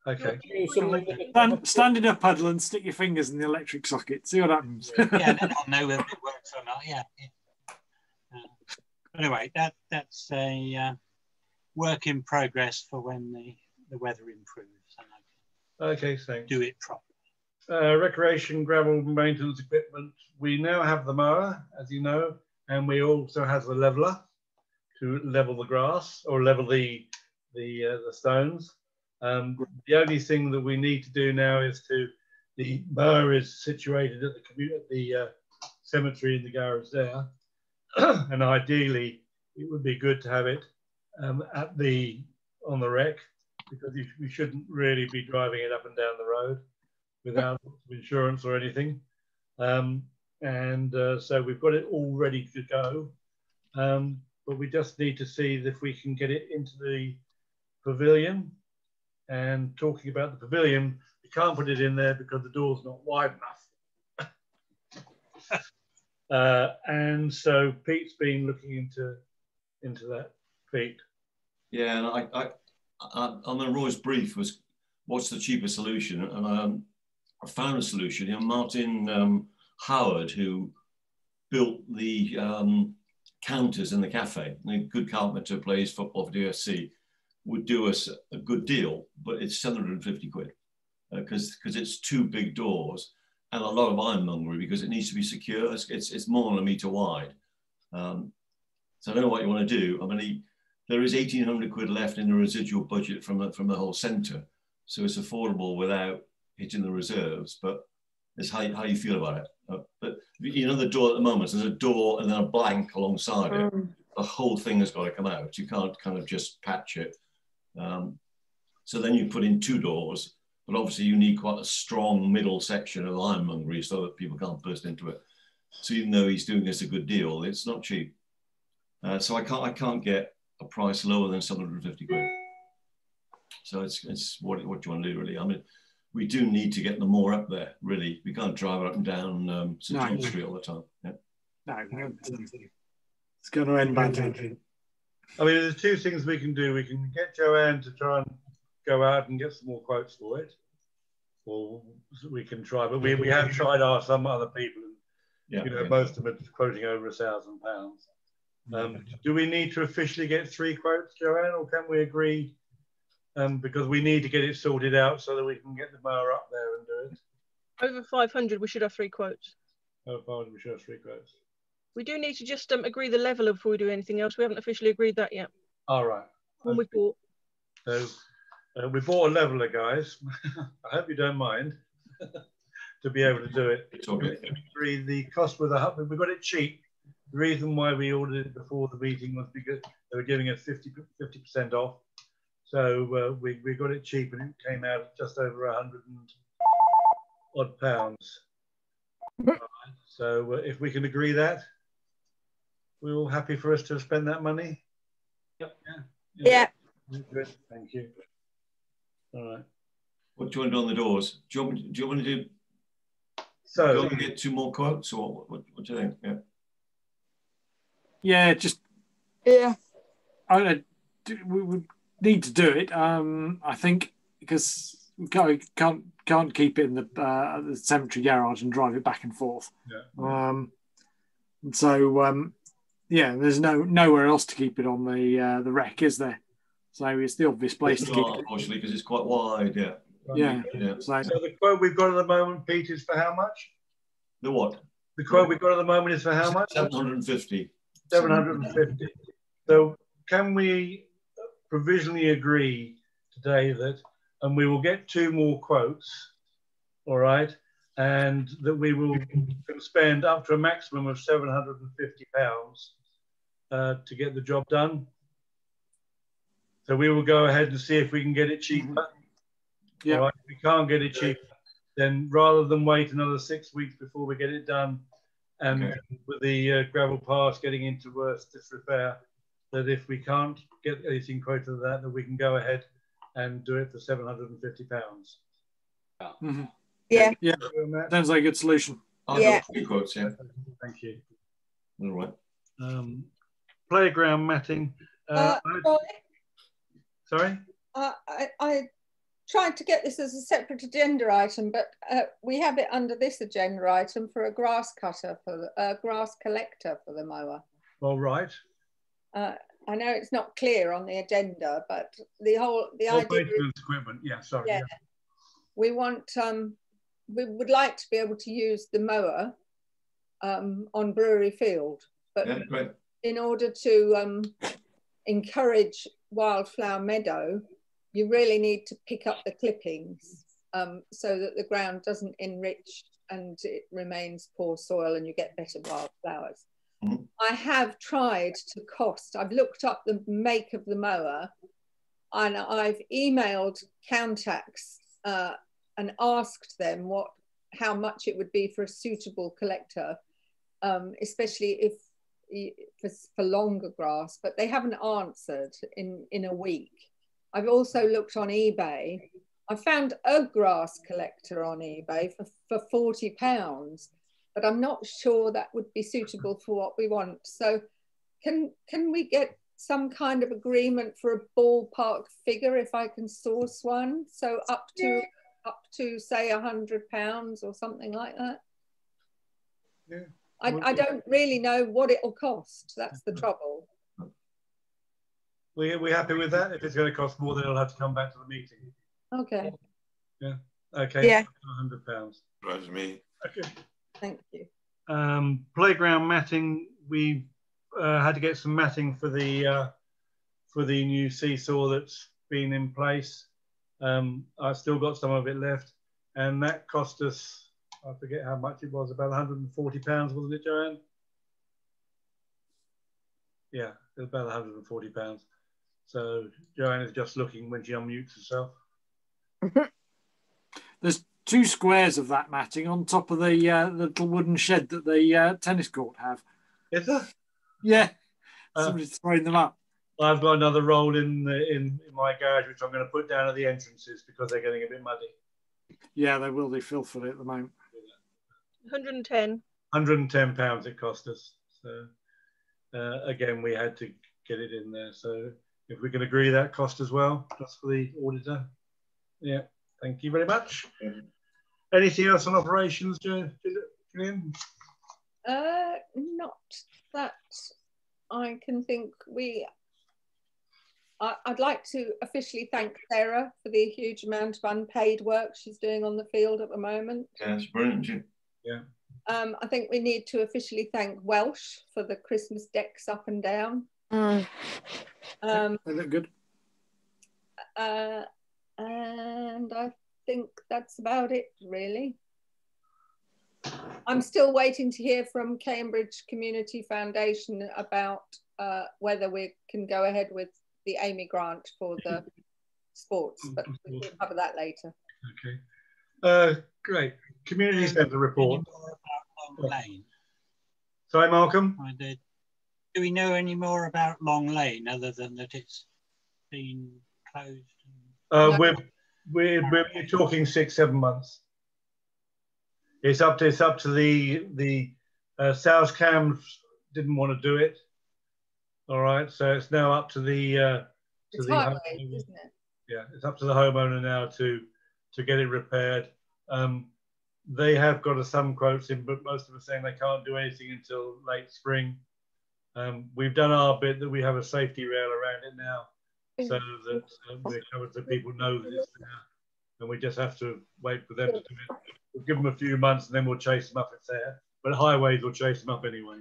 Okay. Stand in a puddle and stick your fingers in the electric socket. See what happens. Yeah, then I'll know whether it works or not. Yeah. Anyway, that's a work in progress for when the weather improves. And okay, thanks. Do it properly. Recreation gravel maintenance equipment. We now have the mower, as you know, and we also have the leveler to level the grass or level the stones. The only thing that we need to do now is the mower is situated at the cemetery in the garage there, and ideally it would be good to have it on the wreck, because we shouldn't really be driving it up and down the road without insurance or anything. So we've got it all ready to go, but we just need to see if we can get it into the pavilion. And talking about the pavilion, we can't put it in there because the door's not wide enough. And so Pete's been looking into that. Pete. Yeah, and I on the Roy's brief was what's the cheapest solution, and I found a solution. Martin Howard, who built the counters in the cafe, a good carpenter, plays football for DFC, would do us a good deal, but it's 750 quid because it's 2 big doors and a lot of ironmongery because it needs to be secure. It's more than 1 meter wide. So I don't know what you want to do. I mean, there is 1,800 quid left in the residual budget from the whole centre, so it's affordable without hitting the reserves. But it's how you feel about it. But you know, the door at the moment, there's a door and then a blank alongside it. The whole thing has got to come out. You can't kind of just patch it. So then you put in 2 doors, but obviously you need quite a strong middle section of ironmongery so that people can't burst into it. So even though he's doing us a good deal, it's not cheap. So I can't get a price lower than 750 quid. So it's what do you want to do, really? I mean, we do need to get the moor up there, really. We can't drive up and down St. John's Street all the time. Yeah. No, it's going to end badly. I mean, there's two things we can do. We can get Joanne to try and go out and get some more quotes for it, or we can try. But we have tried some other people, and most of them are quoting over £1,000. Do we need to officially get 3 quotes, Joanne, or can we agree? Because we need to get it sorted out so that we can get the mower up there and do it. Over 500, we should have 3 quotes. Over 500, we should have 3 quotes. We do need to just agree the level before we do anything else. We haven't officially agreed that yet. All right. When we bought. So we bought a leveler, guys. I hope you don't mind to be able to do it. It's okay. We agree the cost with we got it cheap. The reason why we ordered it before the meeting was because they were giving us 50% off. So we got it cheap, and it came out at just over 100 and odd pounds. Right. So if we can agree that, we're all happy for us to spend that money. Yep. Yeah. Good. Thank you. All right. What do you want to do on the doors? Do you want to do? So do you want to get 2 more quotes, or what do you think? Yeah. Yeah, just we would need to do it. I think because we can't keep it in the cemetery garage and drive it back and forth. Yeah. And so there's nowhere else to keep it on the wreck, is there? So it's the obvious place to keep it. Unfortunately, because it's quite wide. Yeah. Yeah. So the quote we've got at the moment, Pete, is for how much? The what? The quote we've got at the moment is for how much? 750. 750. So can we provisionally agree today that, and we will get 2 more quotes, all right, and that we will spend up to a maximum of £750 to get the job done. So we will go ahead and see if we can get it cheaper. Yeah. All right. If we can't get it cheaper, then rather than wait another 6 weeks before we get it done, and with the gravel paths getting into worse disrepair, that if we can't get anything quoted to that we can go ahead and do it for £750. Mm-hmm. Yeah. Yeah. Sounds like a good solution. I've got 3 quotes, yeah. Thank you. All right. Playground matting. Sorry? I tried to get this as a separate agenda item, but we have it under this agenda item for a grass cutter, for a grass collector for the mower. All right. I know it's not clear on the agenda, but the idea is, equipment. Yeah, sorry. Yeah, yeah. We want we would like to be able to use the mower on Brewery Field, but in order to encourage wildflower meadow, you really need to pick up the clippings so that the ground doesn't enrich and it remains poor soil and you get better wildflowers. Mm-hmm. I have tried to cost, I've looked up the make of the mower and I've emailed Countax and asked them how much it would be for a suitable collector, especially for longer grass, but they haven't answered in a week. I've also looked on eBay. I found a grass collector on eBay for £40, but I'm not sure that would be suitable for what we want. So can we get some kind of agreement for a ballpark figure if I can source one? So up to say £100 or something like that. Yeah. I don't really know what it will cost. That's the trouble. We're happy with that. If it's going to cost more, then it'll have to come back to the meeting. Okay. Yeah. Okay. Yeah. £100. Right, me. Okay. Thank you. Playground matting. We had to get some matting for the new seesaw that's been in place. I've still got some of it left, and that cost us, I forget how much it was, about £140, wasn't it, Joanne? Yeah, it was about £140. So Joanne is just looking when she unmutes herself. There's 2 squares of that matting on top of the little wooden shed that the tennis court have. Is there? Yeah, somebody's throwing them up. I've got another roll in my garage, which I'm going to put down at the entrances because they're getting a bit muddy. Yeah, they will be filthy at the moment. 110. £110 it cost us. So again, we had to get it in there. So if we can agree that cost as well, that's for the auditor. Yeah, thank you very much. Anything else on operations, Gillian? Not that I can think. I'd like to officially thank Sarah for the huge amount of unpaid work she's doing on the field at the moment. Yeah, it's brilliant. Yeah. I think we need to officially thank Welsh for the Christmas decks up and down. They look good. And I think that's about it, really. I'm still waiting to hear from Cambridge Community Foundation about whether we can go ahead with the Amy grant for the sports, but we'll cover that later. Okay. Great. Community Centre report. Long Lane. Sorry, Malcolm? Do we know any more about Long Lane other than that it's been closed? We're talking 6-7 months. It's up to the South Cams didn't want to do it. All right, so it's now up to the highway, isn't it? Yeah, it's up to the homeowner now to get it repaired. They have got some quotes in, but most of them are saying they can't do anything until late spring. We've done our bit that we have a safety rail around it now, so that we're covered, so people know this now, and we just have to wait for them to do it. We'll give them a few months and then we'll chase them up if they're, but highways will chase them up anyway.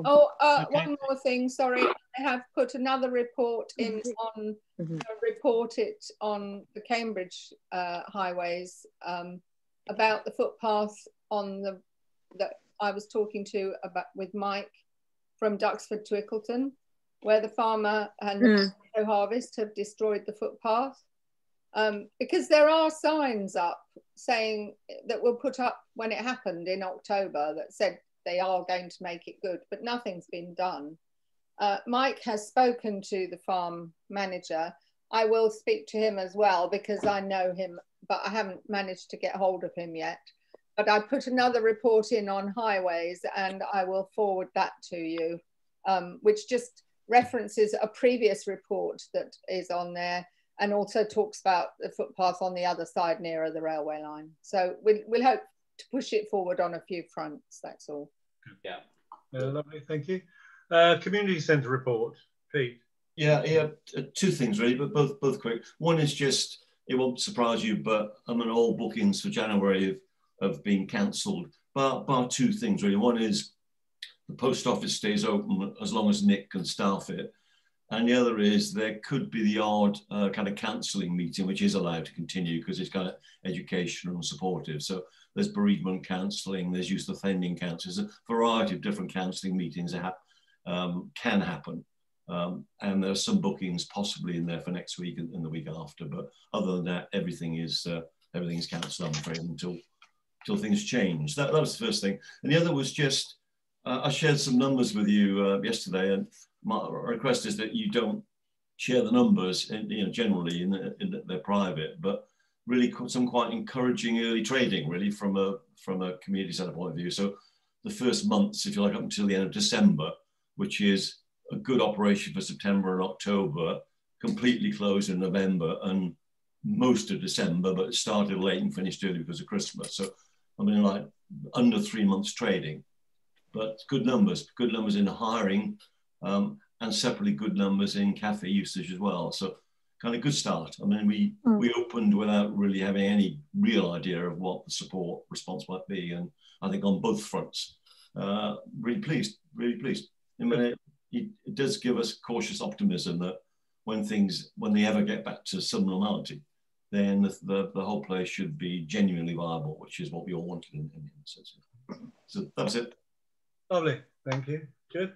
Oh, one more thing, sorry. I have put another report in on, report it on the Cambridge highways about the footpath on that I was talking to about with Mike from Duxford to Ickleton, where the farmer and the potato harvest have destroyed the footpath. Because there are signs up saying that were put up when it happened in October that said they are going to make it good, but nothing's been done. Mike has spoken to the farm manager. I will speak to him as well because I know him, but I haven't managed to get hold of him yet. But I put another report in on highways and I will forward that to you, which just references a previous report that is on there and also talks about the footpath on the other side nearer the railway line. So we'll hope to push it forward on a few fronts, that's all. Yeah. Lovely, thank you. Community Centre report, Pete. Yeah, two things really, but both quick. One is just, it won't surprise you, but all bookings for January have been cancelled, bar two things really. One is the post office stays open as long as Nick can staff it. And the other is there could be the odd kind of counselling meeting, which is allowed to continue because it's kind of educational and supportive. So there's bereavement counselling, there's youth offending counselling, there's a variety of different counselling meetings that can happen. And there are some bookings possibly in there for next week and the week after. But other than that, everything is cancelled, I'm afraid, until things change. That was the first thing. And the other was just, I shared some numbers with you yesterday, and my request is that you don't share the numbers generally in they're private, but really some quite encouraging early trading really from a community centre point of view. So the first months, if you like, up until the end of December, which is a good operation for September and October, completely closed in November and most of December, but it started late and finished early because of Christmas. So like under 3 months trading, but good numbers in hiring, and separately good numbers in cafe usage as well. So kind of good start. We opened without really having any real idea of what the support response might be. And I think on both fronts, really pleased. It does give us cautious optimism that when they ever get back to some normality, then the whole place should be genuinely viable, which is what we all wanted in the sense. So that's it. Lovely, thank you. Good.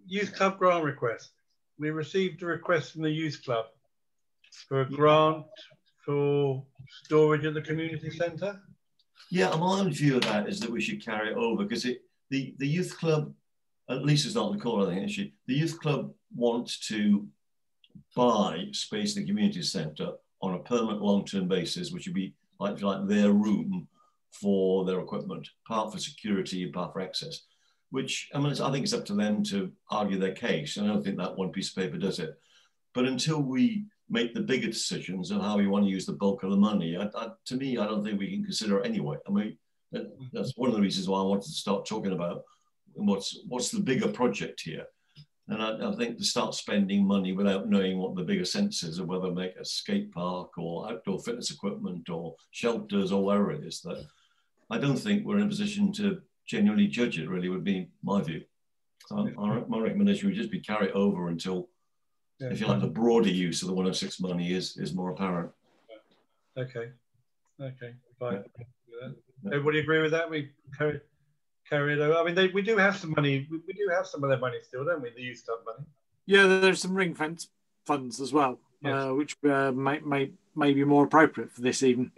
Youth Club grant request. We received a request from the Youth Club for a grant for storage at the community centre. Yeah, my own view of that is that we should carry it over because the Youth Club Lisa's not on the call, I think, actually. The youth club wants to buy space in the community centre on a permanent long-term basis, which would be like their room for their equipment, part for security, part for access, which, I mean, I think it's up to them to argue their case. And I don't think that one piece of paper does it. But until we make the bigger decisions of how we want to use the bulk of the money, to me, I don't think we can consider it anyway. I mean, that's one of the reasons why I wanted to start talking about what's the bigger project here. And I think to start spending money without knowing what the bigger sense is of whether to make a skate park or outdoor fitness equipment or shelters or wherever it is, that I don't think we're in a position to genuinely judge it, really, would be my view. So my recommendation would just be carry it over until, if you like, the broader use of the 106 money is more apparent. Okay, fine. Everybody agree with that? We carry it over. I mean, we do have some money. We do have some of their money still, don't we? The youth club money. Yeah, there's some ring fence funds as well, yes. Which may be more appropriate for this even.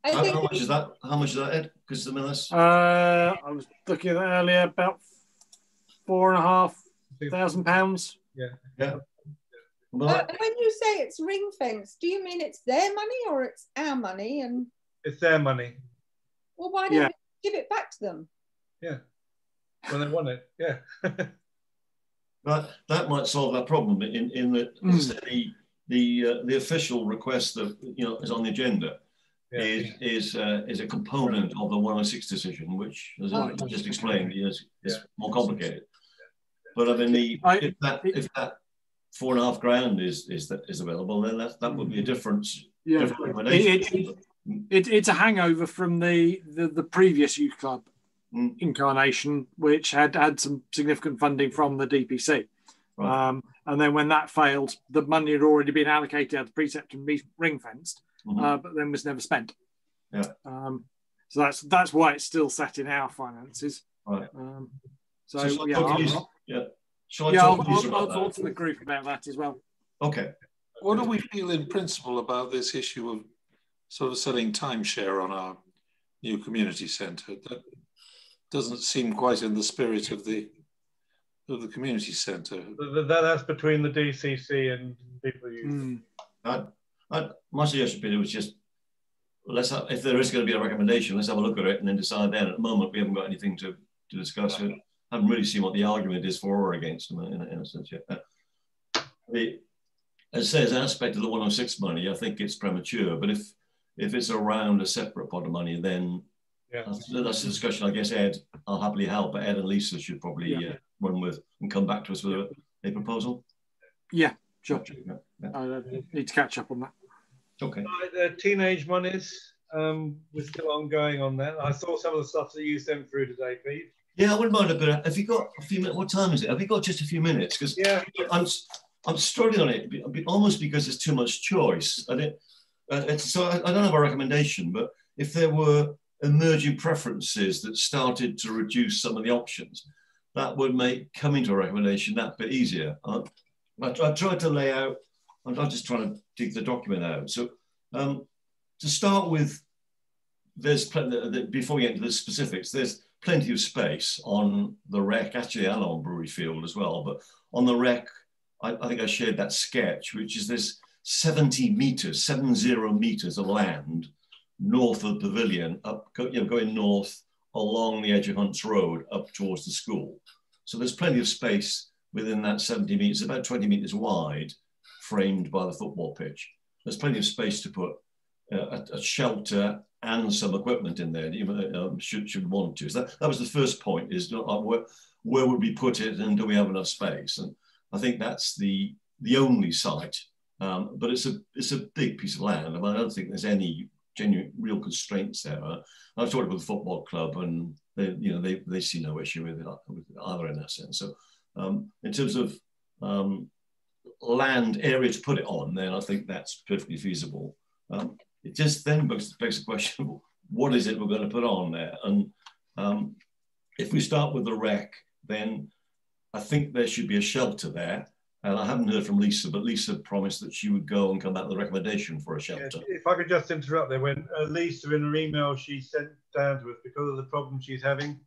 How much is that? How much is that, Ed? Because I mean, that's. I was looking at that earlier, about £4,500. Yeah. But when you say it's ring fence, do you mean it's their money or it's our money? And it's their money. Well, why don't we give it back to them? Yeah, when they want it. Yeah. that might solve that problem in that the official request that is on the agenda is a component of the 106 decision, which, as I just explained, is more complicated. But I mean, if that £4,500 is available, then that would be a difference. Yeah, it's a hangover from the previous youth club incarnation, which had some significant funding from the DPC. Right. And then when that failed, the money had already been allocated as precept and ring fenced, but then was never spent. Yeah. So that's why it's still set in our finances. Right. I'll talk to the group about that as well. Okay. What do we feel in principle about this issue of sort of selling timeshare on our new community centre? That doesn't seem quite in the spirit of the community centre. That's between the DCC and people use. My suggestion, Peter, was just if there is going to be a recommendation, let's have a look at it and then decide then. At the moment, we haven't got anything to discuss. I haven't really seen what the argument is for or against them in a sense yet. As I say, as an aspect of the 106 money, I think it's premature. But if it's around a separate pot of money, then that's a discussion. I guess I'll happily help, but Ed and Lisa should probably run with and come back to us with a proposal. Yeah, sure. I need to catch up on that. Okay. The teenage monies, we're still ongoing on that. I saw some of the stuff that you sent through today, Pete. Yeah, I wouldn't mind a bit. Have you got a few minutes? What time is it? Have you got just a few minutes? Because I'm struggling on it, almost because there's too much choice. And so I don't have a recommendation, but if there were emerging preferences that started to reduce some of the options, that would make coming to a recommendation that bit easier. I tried to lay out, I'm just trying to dig the document out. So to start with, there's plenty, before we get into the specifics, there's plenty of space on the rec, actually, and on Brewery Field as well. But on the rec, I think I shared that sketch, which is this 70 meters of land north of the pavilion, going north along the edge of Hunts Road up towards the school. So there's plenty of space within that 70 meters, about 20 meters wide, framed by the football pitch. There's plenty of space to put a shelter and some equipment in there, should want to. So that was the first point, is where would we put it and do we have enough space? And I think that's the only site, but it's a big piece of land. I mean, I don't think there's any genuine real constraints there. I've talked with the football club, and they see no issue with it either in that sense. So in terms of land area to put it on, then I think that's perfectly feasible. It just then begs the question, what is it we're going to put on there? And if we start with the rec, then I think there should be a shelter there. And I haven't heard from Lisa, but Lisa promised that she would go and come back with a recommendation for a shelter. Yeah, if I could just interrupt there, when Lisa, in her email she sent down to us, because of the problem she's having,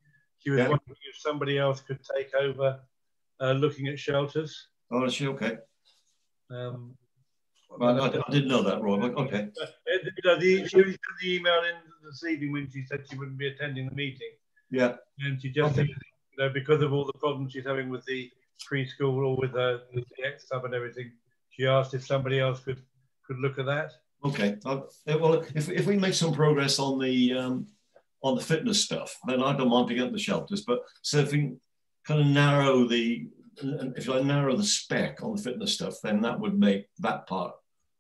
She was wondering if somebody else could take over looking at shelters. Oh, is she okay? Well, I didn't know that, Roy. Okay. She only sent the email in this evening when she said she wouldn't be attending the meeting. Yeah. And she just said, because of all the problems she's having with the preschool or with the X-Sub and everything, she asked if somebody else could look at that. Okay. Well, if we make some progress on the fitness stuff, then I don't mind picking up the shelters. But so if we kind of narrow the spec on the fitness stuff, then that would make that part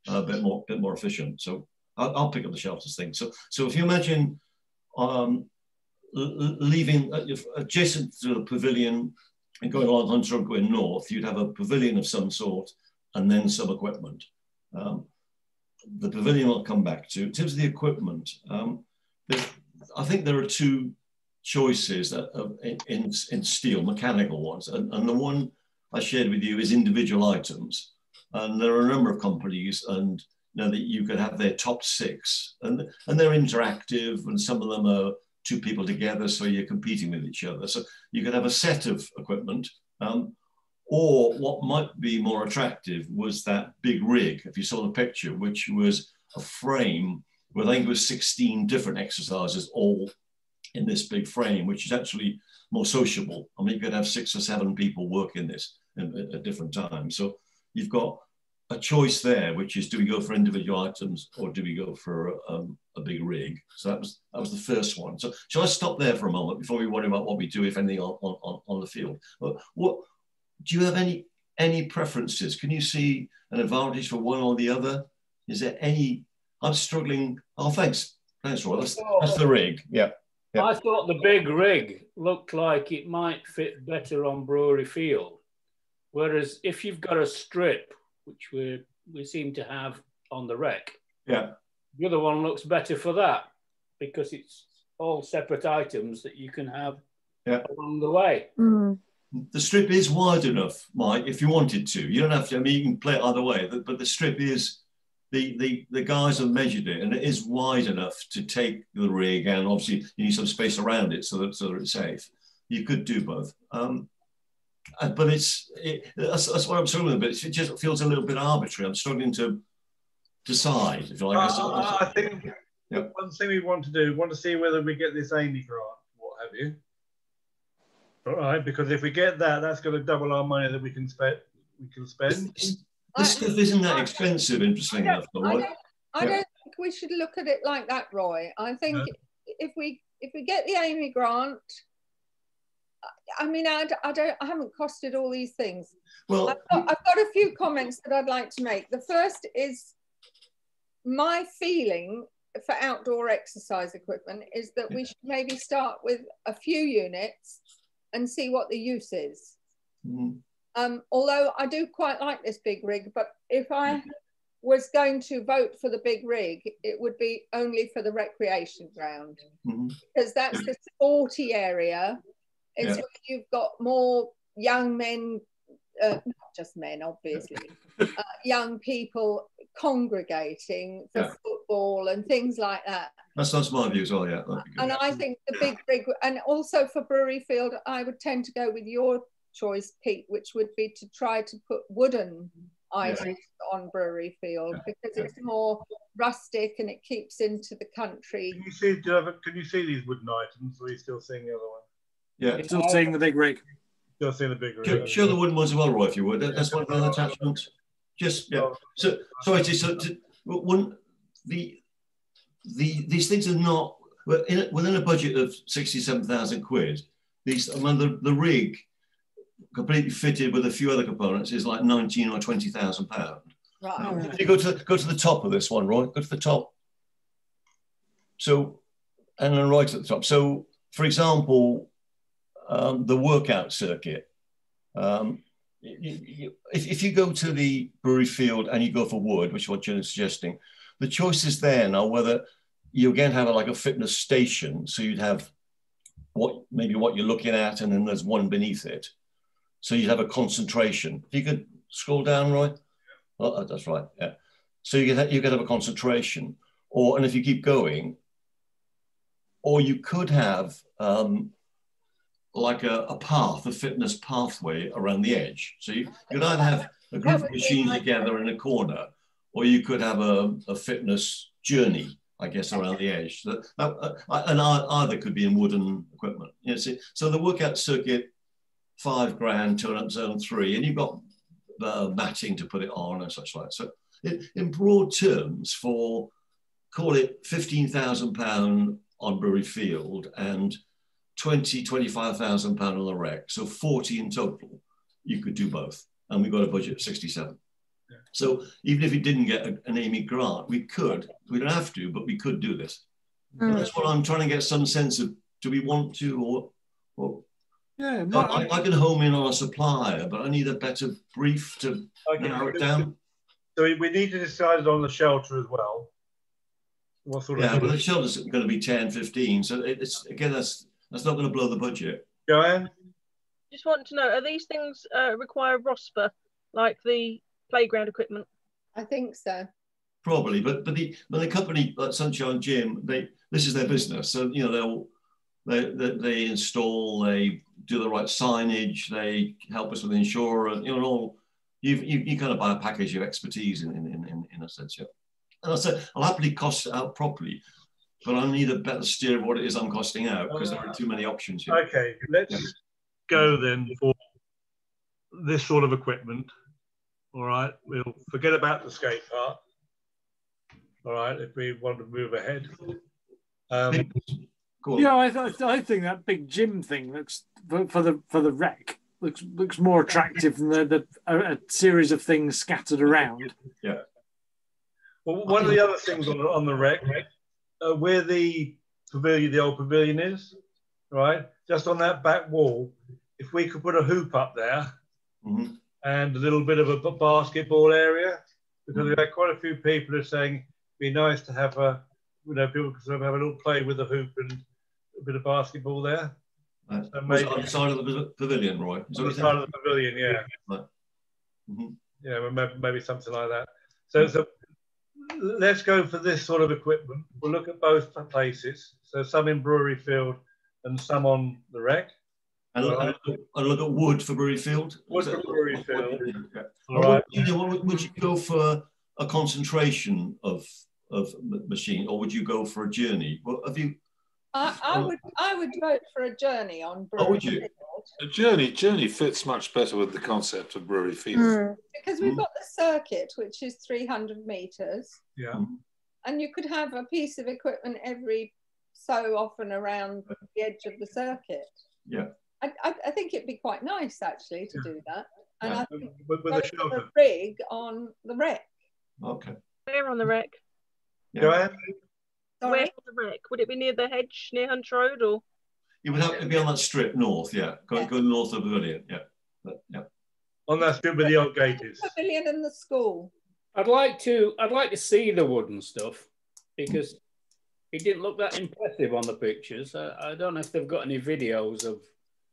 a bit more efficient. So I'll pick up the shelters thing. So if you imagine leaving adjacent to the pavilion and going along Hunter Road going north, you'd have a pavilion of some sort and then some equipment. The pavilion I'll come back to. In terms of the equipment, I think there are two choices in steel, mechanical ones, and the one I shared with you is individual items. And there are a number of companies, and that you could have their top 6, and they're interactive, and some of them are 2 people together, so you're competing with each other. So you could have a set of equipment, or what might be more attractive was that big rig, if you saw the picture, which was a frame with, I think it was 16 different exercises all in this big frame, which is actually more sociable. I mean, you could have 6 or 7 people working this at different times. So you've got a choice there, which is, do we go for individual items or do we go for a big rig? So that was the first one. So shall I stop there for a moment before we worry about what we do, if anything, on the field? What do you have any preferences? Can you see an advantage for one or the other? Is there any? I'm struggling. Oh, thanks, Roy. That's the rig. Yeah. Yeah. I thought the big rig looked like it might fit better on Brewery Field. Whereas if you've got a strip, which we seem to have on the rec, yeah, the other one looks better for that because it's all separate items that you can have along the way. Mm. The strip is wide enough, Mike, if you wanted to. You don't have to, I mean, you can play it either way, but the strip is, the guys have measured it, and it is wide enough to take the rig, and obviously you need some space around it so that it's safe. You could do both. But that's what I'm struggling with. It just feels a little bit arbitrary. I'm struggling to decide, if you like. I think one thing we want to see whether we get this Amy grant, what have you. All right, because if we get that, that's going to double our money that we can spend. This stuff isn't that expensive, interestingly enough. I don't think we should look at it like that, Roy. I think if we get the Amy grant, I mean, I haven't costed all these things. Well, I've got a few comments that I'd like to make. The first is my feeling for outdoor exercise equipment is that we should maybe start with a few units and see what the use is. Mm-hmm. Although I do quite like this big rig, but if I was going to vote for the big rig, it would be only for the recreation ground, because that's the sporty area. It's where you've got more young men, not just men, obviously, young people congregating for football and things like that. That's my view as well, yeah. And I think the big rig, and also for Brewery Field, I would tend to go with your choice, Pete, which would be to try to put wooden items on Brewery Field, because it's more rustic and it keeps into the country. Can you see these wooden items, or are you still seeing the other one? Yeah, still seeing the big rig. Still seeing the big rig. Show the wooden ones as well, Roy, if you would. That's one of the attachments. Just these things are not within a budget of 67,000 quid. The rig completely fitted with a few other components is like 19 or 20,000 pounds. Right. If you go to the top of this one, Roy, go to the top. So, and then right at the top. So, for example, the workout circuit. If you go to the Brewery Field and you go for wood, which is what Jen is suggesting, the choices there now whether you again have a fitness station, so you'd have what you're looking at, and then there's one beneath it, so you'd have a concentration. If you could scroll down, Roy. Oh, that's right. Yeah. So you could have a concentration, and if you keep going, or you could have like a path, a fitness pathway around the edge. So you could either have a group of machines together in a corner, or you could have a fitness journey, I guess, around the edge. And either could be in wooden equipment. You know, so the workout circuit, £5 grand, turn-up zone 3, and you've got matting to put it on and such like. So in broad terms, for, call it £15,000 on Bury Field and £25,000 on the rec, so 40 in total, you could do both. And we've got a budget of 67. Yeah. So even if we didn't get an Amy grant, we could. We don't have to, but we could do this. Mm. That's what I'm trying to get some sense of. Do we want to, or yeah, I can home in on a supplier, but I need a better brief to narrow it down. So we need to decide on the shelter as well. What sort of? Yeah, but the shelter's going to be 10, 15. So it's again, that's not going to blow the budget. Joanne? Just want to know, are these things require ROSPA, like the playground equipment? I think so. Probably, but the company like Sunshine Gym, this is their business. So you know they install, they do the right signage, they help us with insurance. You know, all you kind of buy a package of expertise in a sense. Yeah. And I said I'll happily cost it out properly, but I need a better steer of what it is I'm costing out because there are too many options here. Okay, let's go then for this sort of equipment. All right, we'll forget about the skate park. All right, if we want to move ahead. Yeah, I think that big gym thing looks for the rec looks more attractive than a series of things scattered around. Yeah. Well, one of the other things on the rec, where the pavilion, the old pavilion is, right, just on that back wall, if we could put a hoop up there and a little bit of a basketball area, because we've had quite a few people who are saying it'd be nice to have people could sort of have a little play with the hoop and a bit of basketball there. So maybe on the side of the pavilion, Roy? On the side of the pavilion, yeah. Right. Yeah, maybe something like that. So let's go for this sort of equipment. We'll look at both places. So some in Brewery Field and some on the rec. And look at wood for Brewery Field. Wood for Brewery Field. Yeah. All right. Would you go for a concentration of machine, or would you go for a journey? What have you? I would vote for a journey on Brewery Field. A journey fits much better with the concept of Brewery Field. Because we've got the circuit, which is 300 metres. Yeah. And you could have a piece of equipment every so often around the edge of the circuit. Yeah. I think it'd be quite nice actually to do that. And I think with a shelter. A rig on the rec. Okay. Where on the rec? Go ahead. Where on the rec? Would it be near the hedge, near Hunt Road, or? It would have to be on that strip north, yeah. Go north of the pavilion, yeah. Yeah. On that strip where the old gate is. Pavilion and the school. I'd like to see the wooden stuff because it didn't look that impressive on the pictures. I don't know if they've got any videos of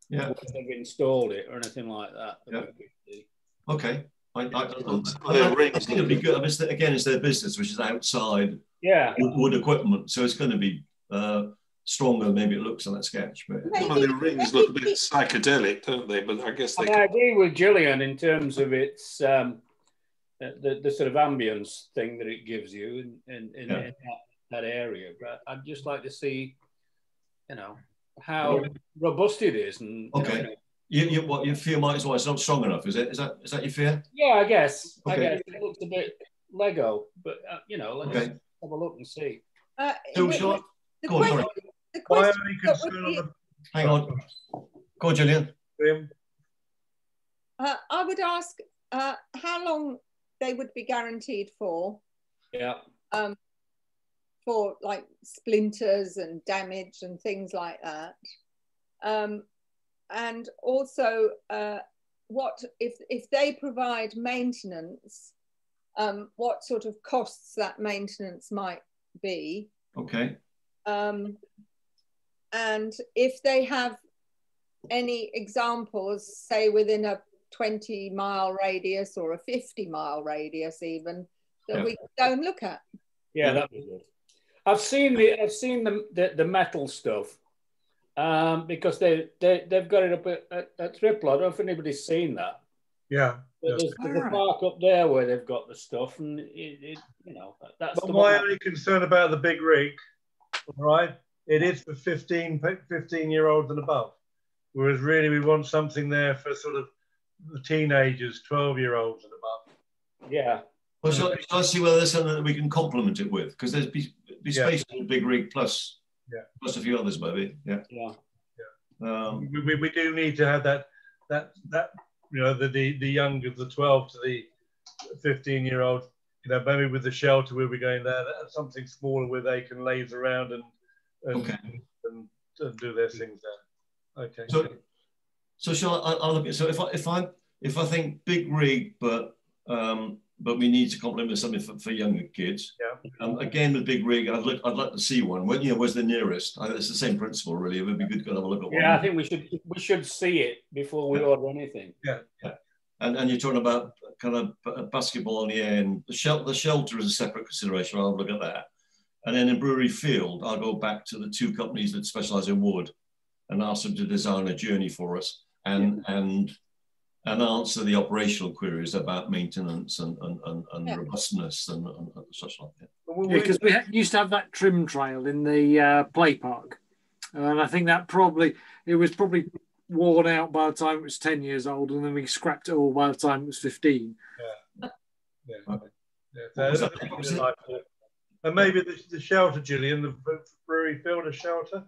where they've installed it or anything like that. Yeah. Okay. I think it'd be good. I mean, again, it's their business, which is outside wood equipment, so it's going to be stronger than maybe it looks on that sketch. But some of the rings look a bit psychedelic, don't they? But I guess I agree with Gillian in terms of its the sort of ambience thing that it gives you in that area. But I'd just like to see, how robust it is. And okay. What your fear might as well, it's not strong enough, is it? Is that your fear? Yeah, I guess. Okay. I guess it looks a bit Lego, but let's have a look and see. Hang on. Go on, Gillian. I would ask how long they would be guaranteed for. Yeah. For like splinters and damage and things like that. And also, what if they provide maintenance? What sort of costs that maintenance might be? Okay. And if they have any examples, say within a 20-mile radius or a 50-mile radius, even that we can go and look at. Yeah, that'd be good. I've seen the metal stuff. because they've got it up at Triple. I don't know if anybody's seen that. Yeah. But there's a park up there where they've got the stuff, and that's but my only concern about the big rig, all right, it is for 15-year-olds and above, whereas really we want something there for sort of the teenagers, 12-year-olds and above. Yeah. Well, shall I see whether there's something that we can complement it with? Because there's be space in the big rig plus a few others, maybe. Yeah. We do need to have that the younger, the 12 to the 15-year-old, maybe with the shelter where we're going there, something smaller where they can laze around and do their things there. Okay. So shall I'll look at, so if I think big rig, but we need to complement something for younger kids. Yeah. Again, with big rig, I'd like to see one. Where's the nearest? It's the same principle, really. It would be good to have a look at one. Yeah, I think we should see it before we order anything. Yeah. And you're talking about kind of basketball on the end. The shelter is a separate consideration. I'll look at that. And then in Brewery Field, I'll go back to the two companies that specialise in wood and ask them to design a journey for us and answer the operational queries about maintenance and robustness and such like that. Yeah, because we used to have that trim trail in the play park, and I think that it was probably worn out by the time it was 10 years old, and then we scrapped it all by the time it was 15. And maybe the shelter, Gillian, the Brewery Field, a shelter.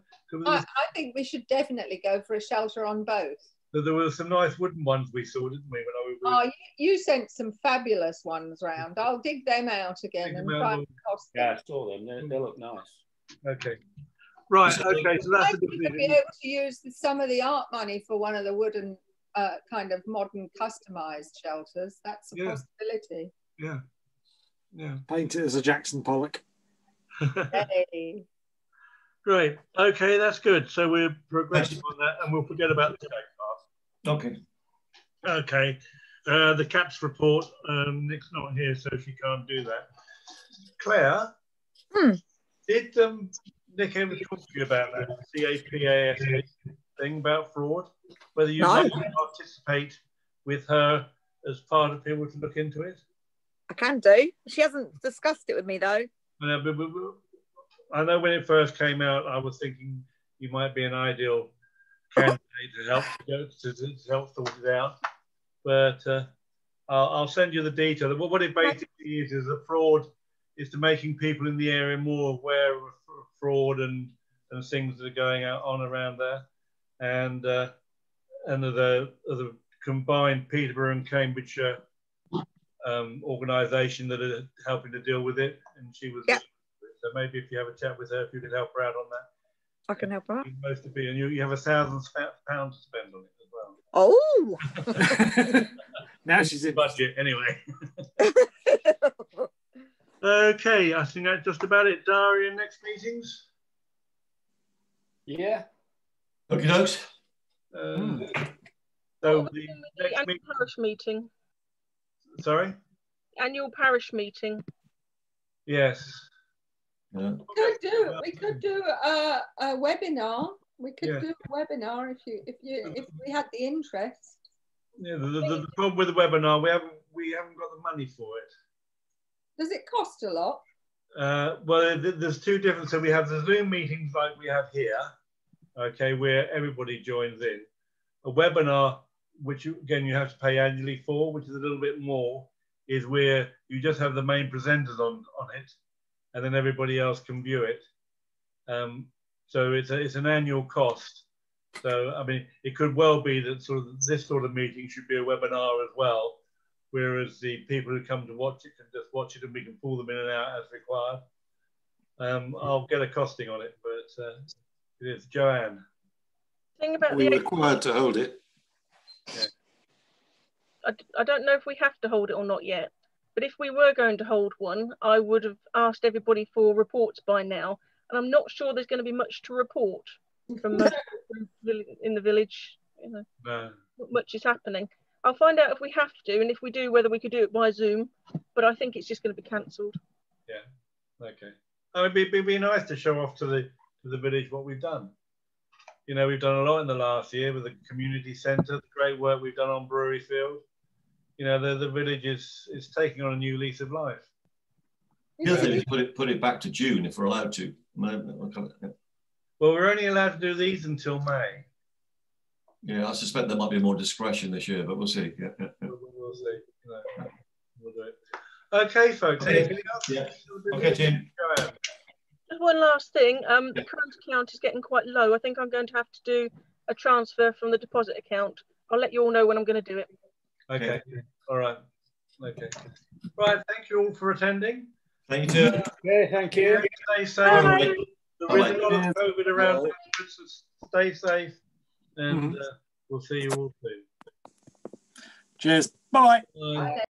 I think we should definitely go for a shelter on both. There were some nice wooden ones we saw, didn't we? You sent some fabulous ones round. I'll dig them out again and try and cost them. Yeah, I saw them. They look nice. Okay. Right. Okay. So that's we could be able to use some of the art money for one of the wooden kind of modern customized shelters. That's a possibility. Yeah. Yeah. Paint it as a Jackson Pollock. Hey. Great. Okay, that's good. So we're progressing on that, and we'll forget about the cake part. Okay. Okay. The CAPS report. Nick's not here, so she can't do that. Claire, did Nick ever talk to you about that CAPAS thing about fraud? Whether you might participate with her as part of people to look into it? I can do. She hasn't discussed it with me though. I know when it first came out, I was thinking you might be an ideal candidate to help sort it out. But I'll send you the detail. What it basically is a fraud is to making people in the area more aware of fraud and things that are going on around there. And the combined Peterborough and Cambridgeshire organisation that are helping to deal with it. And she was... So maybe if you have a chat with her, if you could help her out on that. I can help her out. Most of it, and you have £1,000 to spend on it as well. Oh! Now she's in budget anyway. Okay, I think that's just about it. Diary and next meetings? Yeah. Okay, folks. So the next annual parish meeting. Sorry? Annual parish meeting. Yes. Yeah. We could do a webinar. We could do a webinar if we had the interest. Yeah, the problem with the webinar, we haven't got the money for it. Does it cost a lot? Well, there's two different. So we have the Zoom meetings like we have here, okay, where everybody joins in. A webinar, which again you have to pay annually for, which is a little bit more, is where you just have the main presenters on it, and then everybody else can view it. So it's an annual cost. So I mean, it could well be that this sort of meeting should be a webinar as well, whereas the people who come to watch it can just watch it and we can pull them in and out as required. I'll get a costing on it, but it is Joanne. Thing about We're required to hold it. Yeah. I don't know if we have to hold it or not yet, but if we were going to hold one, I would have asked everybody for reports by now, and I'm not sure there's going to be much to report from in the village. You know, not much is happening. I'll find out if we have to, and if we do, whether we could do it by Zoom, but I think it's just going to be cancelled. Yeah, okay. It'd be nice to show off to the village what we've done. You know, we've done a lot in the last year with the community centre, the great work we've done on Brewery Field. You know, the village is taking on a new lease of life. The other thing is put it back to June if we're allowed to. Well, we're only allowed to do these until May. Yeah, I suspect there might be more discretion this year, but we'll see. Yeah. We'll see. No, we'll do it. Okay, folks. Okay. Anything else? Yeah. Okay, Tim. Go ahead. Just one last thing. The current account is getting quite low. I think I'm going to have to do a transfer from the deposit account. I'll let you all know when I'm going to do it. Okay. All right. Okay. Right. Thank you all for attending. Thank you. Okay, thank you. Stay safe. Bye. There is a lot of COVID around. So stay safe, and we'll see you all soon. Cheers. Bye. Bye.